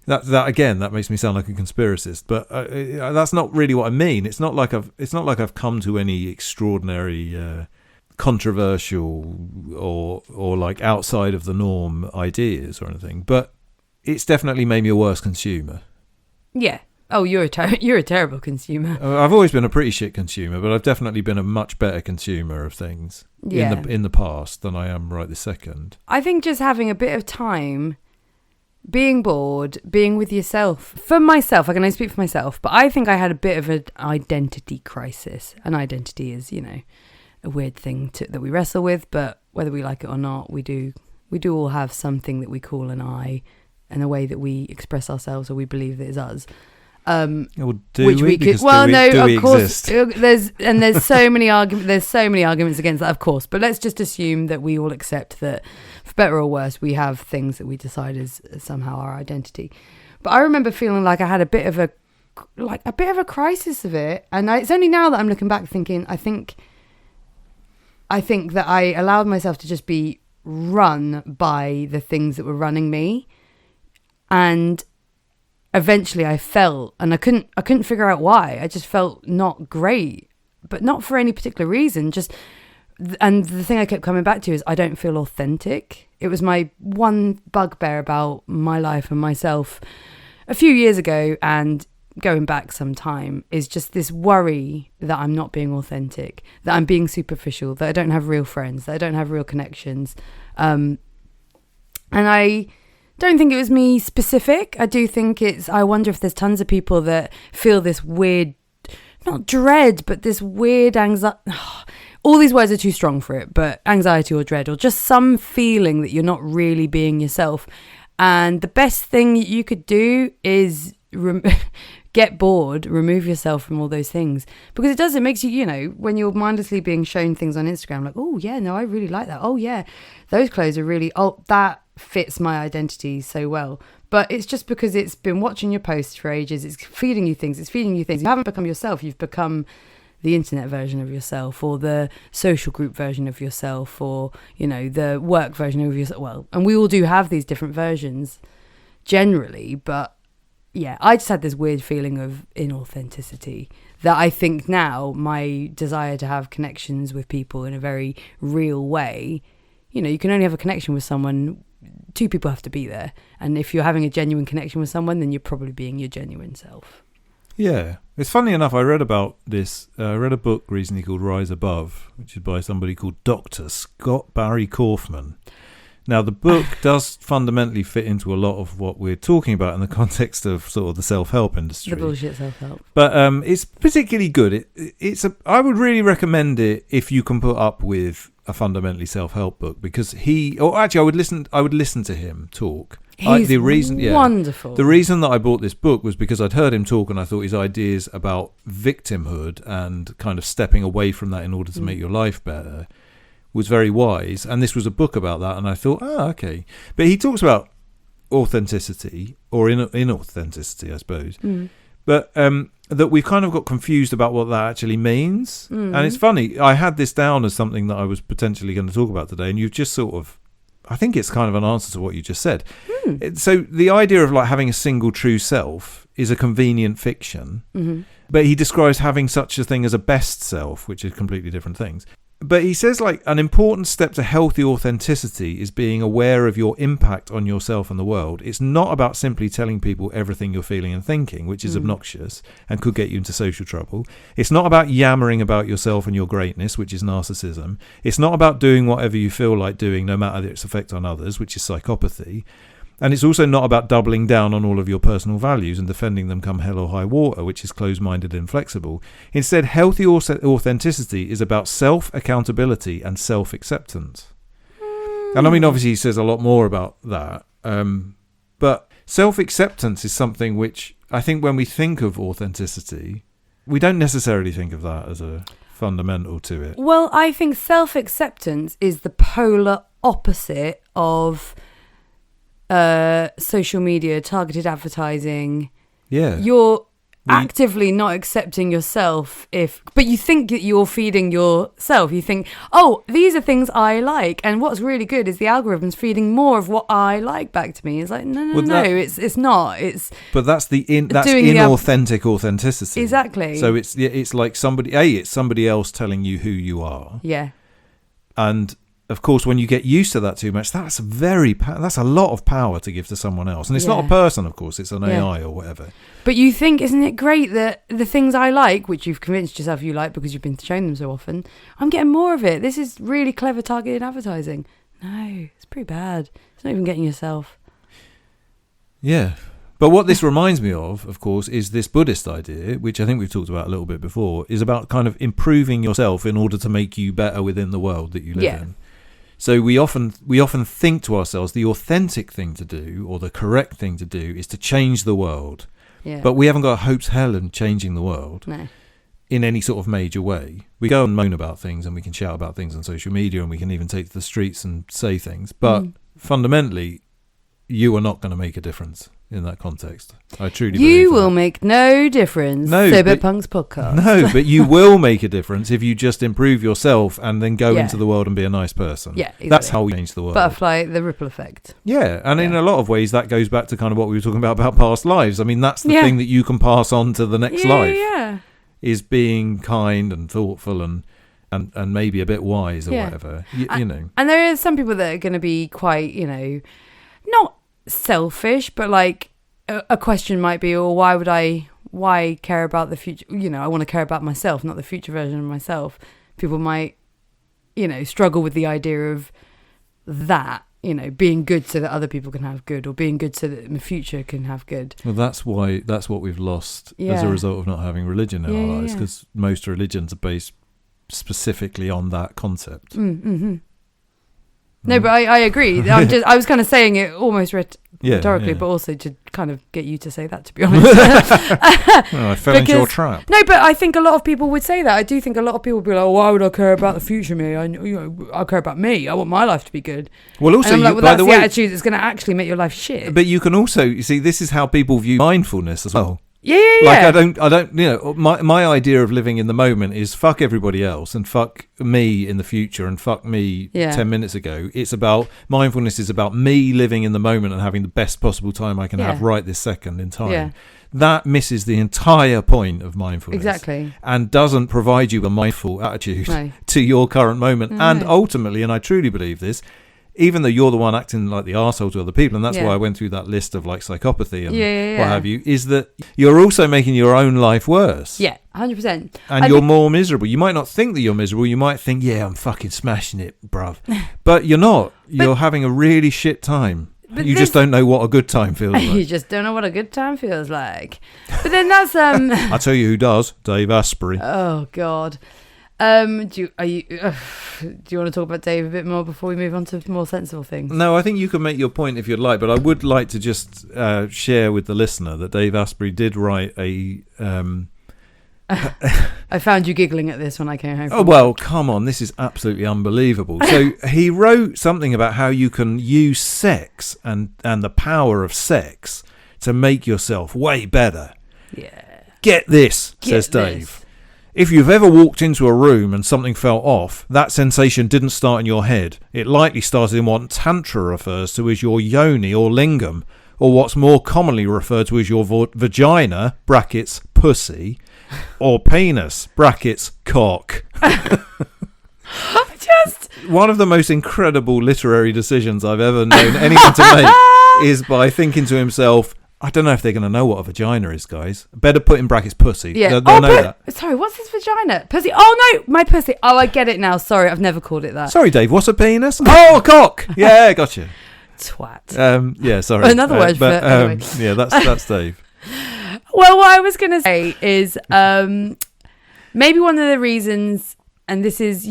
That again, that makes me sound like a conspiracist, but that's not really what I mean. It's not like I've come to any extraordinary, controversial or like outside of the norm ideas or anything. But it's definitely made me a worse consumer. Yeah. Oh, you're a terrible consumer. I've always been a pretty shit consumer, but I've definitely been a much better consumer of things in the past than I am right this second. I think just having a bit of time, being bored, being with yourself. For myself, I can only speak for myself, but I think I had a bit of an identity crisis. And identity is, a weird thing that we wrestle with, but whether we like it or not, we do all have something that we call an I, and a way that we express ourselves or we believe that is us. Of course. There's so many arguments against that, of course. But let's just assume that we all accept that, for better or worse, we have things that we decide is somehow our identity. But I remember feeling like I had a bit of a crisis of it, and it's only now that I'm looking back thinking I think that I allowed myself to just be run by the things that were running me, and eventually I felt, and I couldn't figure out why. I just felt not great, but not for any particular reason. And the thing I kept coming back to is I don't feel authentic. It was my one bugbear about my life and myself a few years ago, and going back some time, is just this worry that I'm not being authentic, that I'm being superficial, that I don't have real friends, that I don't have real connections. And I don't think it was me specific. I do think I wonder if there's tons of people that feel this weird, not dread, but this weird anxiety. All these words are too strong for it, but anxiety or dread, or just some feeling that you're not really being yourself. And the best thing you could do is get bored, remove yourself from all those things, because it makes you, when you're mindlessly being shown things on Instagram, like, oh yeah, no, I really like that. Oh yeah, those clothes are really, that fits my identity so well. But it's just because it's been watching your posts for ages. It's feeding you things. You haven't become yourself. You've become the internet version of yourself, or the social group version of yourself, or, the work version of yourself. Well, and we all do have these different versions generally, but yeah, I just had this weird feeling of inauthenticity that I think now my desire to have connections with people in a very real way, you can only have a connection with someone. Two people have to be there. And if you're having a genuine connection with someone, then you're probably being your genuine self. Yeah. It's funny enough, I read about this. I read a book recently called Rise Above, which is by somebody called Dr. Scott Barry Kaufman. Now, the book does fundamentally fit into a lot of what we're talking about in the context of sort of the self-help industry. The bullshit self-help. But it's particularly good. I would really recommend it if you can put up with a fundamentally self-help book, because I would listen to him talk. He's wonderful. The reason that I bought this book was because I'd heard him talk, and I thought his ideas about victimhood and kind of stepping away from that in order to make your life better was very wise. And this was a book about that, and I thought, okay. But he talks about authenticity, or inauthenticity, I suppose. But that we've kind of got confused about what that actually means. And it's funny, I had this down as something that I was potentially going to talk about today, and you've just sort of, I think it's kind of an answer to what you just said. So the idea of like having a single true self is a convenient fiction, but he describes having such a thing as a best self, which is completely different things. But he says, like, an important step to healthy authenticity is being aware of your impact on yourself and the world. It's not about simply telling people everything you're feeling and thinking, which is obnoxious and could get you into social trouble. It's not about yammering about yourself and your greatness, which is narcissism. It's not about doing whatever you feel like doing, no matter its effect on others, which is psychopathy. And it's also not about doubling down on all of your personal values and defending them come hell or high water, which is closed-minded and inflexible. Instead, healthy authenticity is about self-accountability and self-acceptance. And I mean, obviously, he says a lot more about that. But self-acceptance is something which I think when we think of authenticity, we don't necessarily think of that as a fundamental to it. Well, I think self-acceptance is the polar opposite of social media, targeted advertising. Yeah. actively not accepting yourself but you think that you're feeding yourself. You think, oh, these are things I like, and what's really good is the algorithm's feeding more of what I like back to me. It's like no, it's not. But that's inauthentic authenticity. Exactly. So it's like it's somebody else telling you who you are. Yeah. And of course, when you get used to that too much, that's a lot of power to give to someone else. And it's not a person, of course, it's an AI or whatever. But you think, isn't it great that the things I like, which you've convinced yourself you like because you've been showing them so often, I'm getting more of it. This is really clever targeted advertising. No, it's pretty bad. It's not even getting yourself. Yeah. But what this reminds me of course, is this Buddhist idea, which I think we've talked about a little bit before, is about kind of improving yourself in order to make you better within the world that you live in. So we often think to ourselves the authentic thing to do, or the correct thing to do, is to change the world. Yeah. But we haven't got a hope's hell in changing the world in any sort of major way. We go and moan about things, and we can shout about things on social media, and we can even take to the streets and say things. But fundamentally, you are not going to make a difference in that context. I truly believe you will make no difference. Sober Punks podcast. No, but you will make a difference if you just improve yourself and then go into the world and be a nice person. Yeah, exactly. That's how we change the world. Butterfly, the ripple effect. Yeah, and in a lot of ways that goes back to kind of what we were talking about past lives. I mean, that's the thing that you can pass on to the next life. Yeah. Is being kind and thoughtful and maybe a bit wise or whatever. You know. And there are some people that are going to be quite, not selfish, but like a question might be, or why care about the future? I want to care about myself, not the future version of myself. People might, struggle with the idea of that, being good so that other people can have good, or being good so that in the future can have good. Well, that's what we've lost as a result of not having religion in our lives, because most religions are based specifically on that concept. Mm-hmm. No, but I agree. I was kind of saying it almost rhetorically, but also to kind of get you to say that, to be honest. I fell into your trap. No, but I think a lot of people would say that. I do think a lot of people would be like, why would I care about the future me? I care about me. I want my life to be good. Well, also, and I'm like, that's the attitude that's going to actually make your life shit. But you can also, you see, this is how people view mindfulness as well. Yeah. Like I don't. My idea of living in the moment is fuck everybody else and fuck me in the future and fuck me 10 minutes ago. It's about mindfulness is about me living in the moment and having the best possible time I can have right this second in time. Yeah. That misses the entire point of mindfulness. Exactly. And doesn't provide you a mindful attitude to your current moment. No. And ultimately, and I truly believe this, even though you're the one acting like the arsehole to other people, and that's why I went through that list of like psychopathy and what have you, is that you're also making your own life worse. Yeah, 100%. And you're more miserable. You might not think that you're miserable. You might think, I'm fucking smashing it, bruv. But you're not. You're having a really shit time. You just don't know what a good time feels like. You just don't know what a good time feels like. But then that's... I'll tell you who does. Dave Asprey. Oh, God. Do you want to talk about Dave a bit more before we move on to more sensible things? No, I think you can make your point if you'd like, but I would like to just share with the listener that Dave Asprey did write a... I found you giggling at this when I came home from work. Well, come on, this is absolutely unbelievable. So he wrote something about how you can use sex and the power of sex to make yourself way better. Yeah. Get this, says Dave. If you've ever walked into a room and something felt off, that sensation didn't start in your head. It likely started in what Tantra refers to as your yoni or lingam, or what's more commonly referred to as your vagina, brackets, pussy, or penis, brackets, cock. One of the most incredible literary decisions I've ever known anyone to make is by thinking to himself, I don't know if they're going to know what a vagina is, guys. Better put in brackets pussy. Yeah. They'll know that. Sorry, what's this vagina? Pussy. Oh, no, my pussy. Oh, I get it now. Sorry, I've never called it that. Sorry, Dave, what's a penis? Oh, a cock. Yeah, gotcha. Twat. Yeah, sorry. Another word for it. Anyway. Yeah, that's Dave. Well, what I was going to say is maybe one of the reasons, and this is,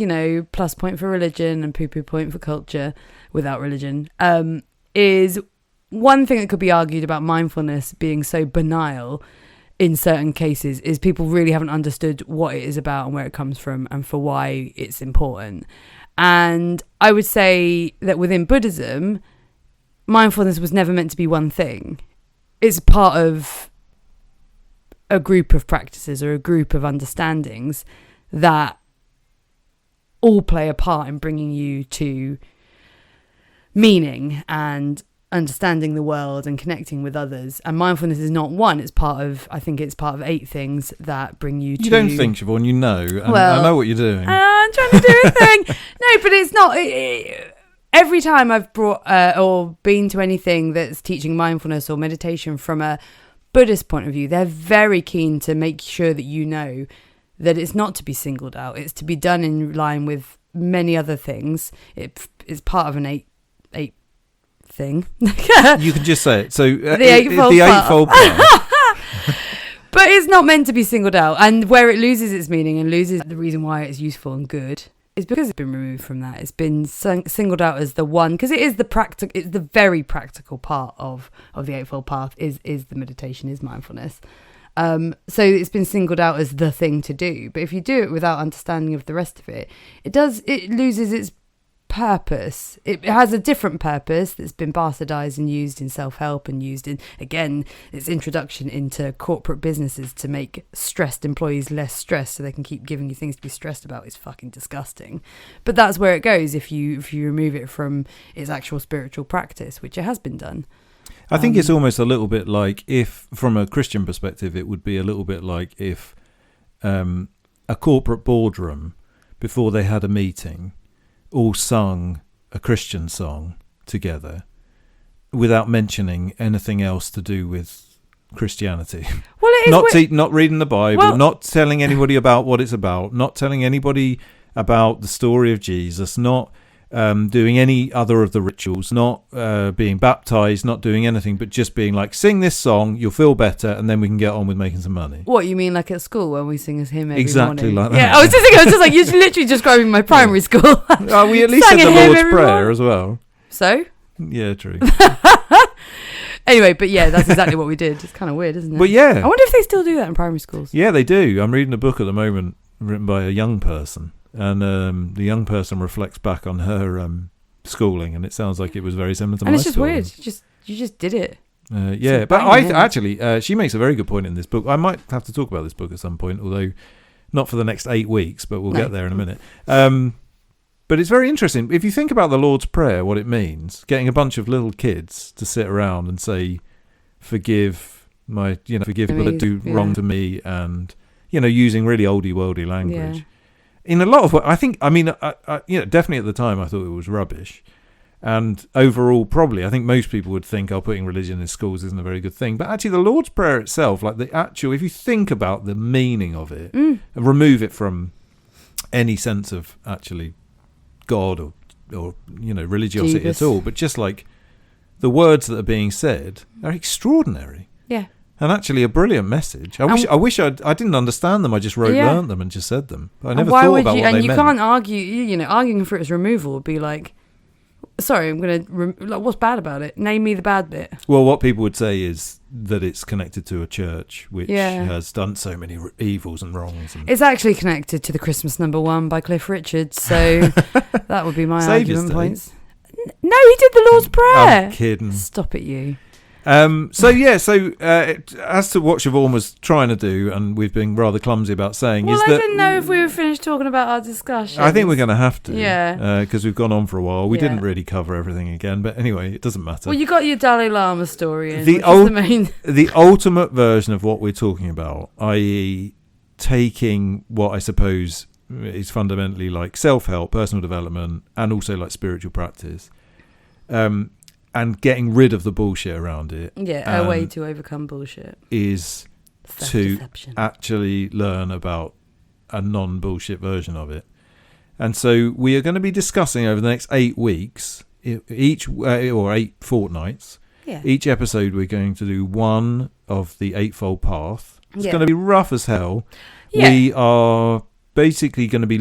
plus point for religion and poo-poo point for culture without religion, is... one thing that could be argued about mindfulness being so banal in certain cases is people really haven't understood what it is about and where it comes from and for why it's important. And I would say that within Buddhism, mindfulness was never meant to be one thing. It's part of a group of practices or a group of understandings that all play a part in bringing you to meaning and understanding the world and connecting with others. And mindfulness is not one. I think it's part of 8 things that bring you to... You don't think, Siobhan, you know. And well, I know what you're doing. I'm trying to do a thing. No, but it's not... every time I've brought or been to anything that's teaching mindfulness or meditation from a Buddhist point of view, they're very keen to make sure that you know that it's not to be singled out. It's to be done in line with many other things. It's part of an 8 thing. You can just say it. So the eightfold path. But it's not meant to be singled out. And where it loses its meaning and loses the reason why it's useful and good is because it's been removed from that. It's been singled out as the one, because it is it's the very practical part of the Eightfold Path is the meditation, is mindfulness. So it's been singled out as the thing to do. But if you do it without understanding of the rest of it, it loses its purpose. It has a different purpose that's been bastardized and used in self-help and used in, again, its introduction into corporate businesses to make stressed employees less stressed so they can keep giving you things to be stressed about. Is fucking disgusting. But that's where it goes if you remove it from its actual spiritual practice, which it has been done. I think it's almost a little bit like if, from a Christian perspective, it would be a little bit like if a corporate boardroom, before they had a meeting, all sung a Christian song together without mentioning anything else to do with Christianity. Well, it is not reading the Bible, not telling anybody about what it's about, not telling anybody about the story of Jesus, not doing any other of the rituals, not being baptized, not doing anything, but just being like, sing this song, you'll feel better, and then we can get on with making some money. What, you mean like at school when we sing a hymn every exactly morning? Like that. Yeah, I was just like, you're literally describing my primary school. We at least had the Lord's Prayer as well. So? Yeah, true. Anyway, but yeah, that's exactly what we did. It's kind of weird, isn't it? But yeah. I wonder if they still do that in primary schools. Yeah, they do. I'm reading a book at the moment written by a young person. And the young person reflects back on her schooling, and it sounds like it was very similar to my schooling. And it's just weird. You just did it. Yeah, but actually, she makes a very good point in this book. I might have to talk about this book at some point, although not for the next 8 weeks, but we'll get there in a minute. But it's very interesting. If you think about the Lord's Prayer, what it means, getting a bunch of little kids to sit around and say, forgive people that do wrong to me, and, using really oldie worldy language. Yeah. In a lot of what I definitely at the time I thought it was rubbish, and overall probably I think most people would think putting religion in schools isn't a very good thing. But actually the Lord's Prayer itself, like if you think about the meaning of it and remove it from any sense of actually God or religiosity Jesus. at all, but just like the words that are being said are extraordinary. Yeah. And actually a brilliant message. I wish I didn't understand them. I just learnt them and just said them. But I never thought about what they meant. And you can't argue, arguing for its removal would be like, sorry, I'm going to, what's bad about it? Name me the bad bit. Well, what people would say is that it's connected to a church which has done so many evils and wrongs. It's actually connected to the Christmas #1 by Cliff Richard. So that would be my argument points. No, he did the Lord's Prayer. I'm kidding. Stop it, you. As to what Siobhan was trying to do, and we've been rather clumsy about saying, I didn't know if we were finished talking about our discussion. I think we're going to have to, yeah, because we've gone on for a while. We didn't really cover everything again, but anyway, it doesn't matter. Well, you got your Dalai Lama story in, the ultimate version of what we're talking about, i.e., taking what I suppose is fundamentally like self-help, personal development, and also like spiritual practice. And getting rid of the bullshit around it. Yeah, a way to overcome bullshit is to actually learn about a non-bullshit version of it. And so we are going to be discussing over the next 8 weeks, or 8 fortnights. Yeah. Each episode we're going to do one of the Eightfold Path. It's going to be rough as hell. Yeah. We are basically going to be,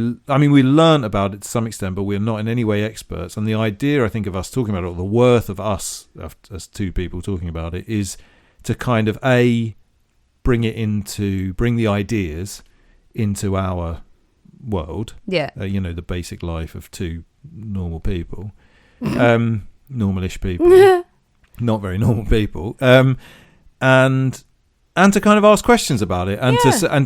we learn about it to some extent, but we're not in any way experts. And the idea, I think, of us talking about it, or the worth of us as two people talking about it, is to kind of bring the ideas into our world. Yeah. The basic life of two normal people, normalish people, not very normal people, and And to kind of ask questions about it, and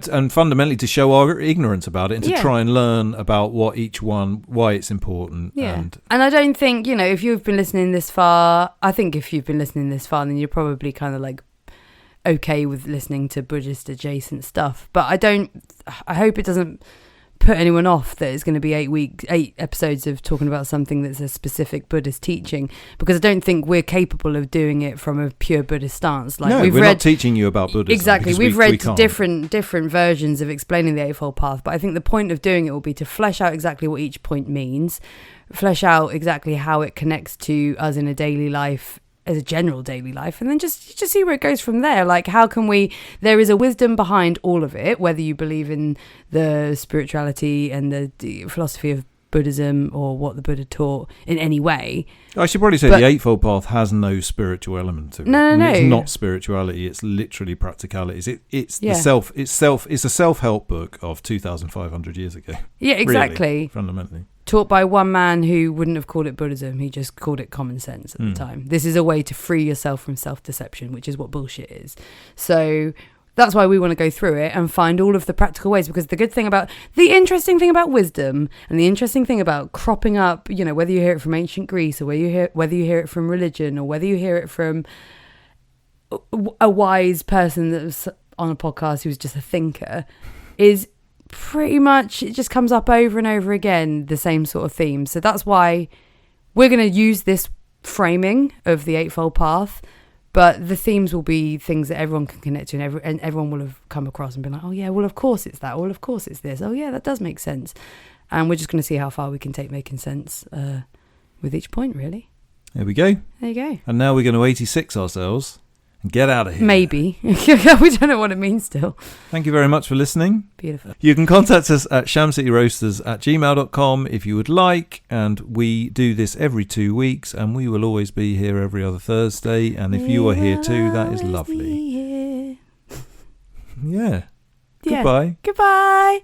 and fundamentally to show our ignorance about it, and to try and learn about why it's important. Yeah. And I don't think, if you've been listening this far, then you're probably kind of like okay with listening to Buddhist adjacent stuff. But I hope it doesn't put anyone off that it's going to be 8 episodes of talking about something that's a specific Buddhist teaching, because I don't think we're capable of doing it from a pure Buddhist stance. Like, we're not teaching you about Buddhism. Exactly. We've read different versions of explaining the Eightfold Path, but I think the point of doing it will be to flesh out exactly what each point means, flesh out exactly how it connects to us in a daily life, as a general daily life, and then just see where it goes from there. Like, how can there is a wisdom behind all of it, whether you believe in the spirituality and the philosophy of Buddhism or what the Buddha taught in any way. I should probably say the Eightfold Path has no spiritual element to it. No. It's not spirituality, it's literally practicalities. It's a self-help book of 2,500 years ago. Yeah, exactly. Really, fundamentally. Taught by one man who wouldn't have called it Buddhism. He just called it common sense at the time. This is a way to free yourself from self-deception, which is what bullshit is. So that's why we want to go through it and find all of the practical ways, because the interesting thing about wisdom and the interesting thing about cropping up, whether you hear it from ancient Greece or whether you hear it from religion or whether you hear it from a wise person that was on a podcast who's just a thinker, is pretty much it just comes up over and over again, the same sort of theme. So that's why we're going to use this framing of the Eightfold Path, but the themes will be things that everyone can connect to, and everyone will have come across and been like, oh yeah, well of course it's that, well of course it's this, oh yeah, that does make sense. And we're just going to see how far we can take making sense with each point, really. There we go. There you go. And now we're going to 86 ourselves and get out of here. Maybe. We don't know what it means still. Thank you very much for listening. Beautiful. You can contact us at shamcityroasters@gmail.com if you would like, and we do this every 2 weeks, and we will always be here every other Thursday, and if you are here too, that is lovely. Yeah. Goodbye. Goodbye.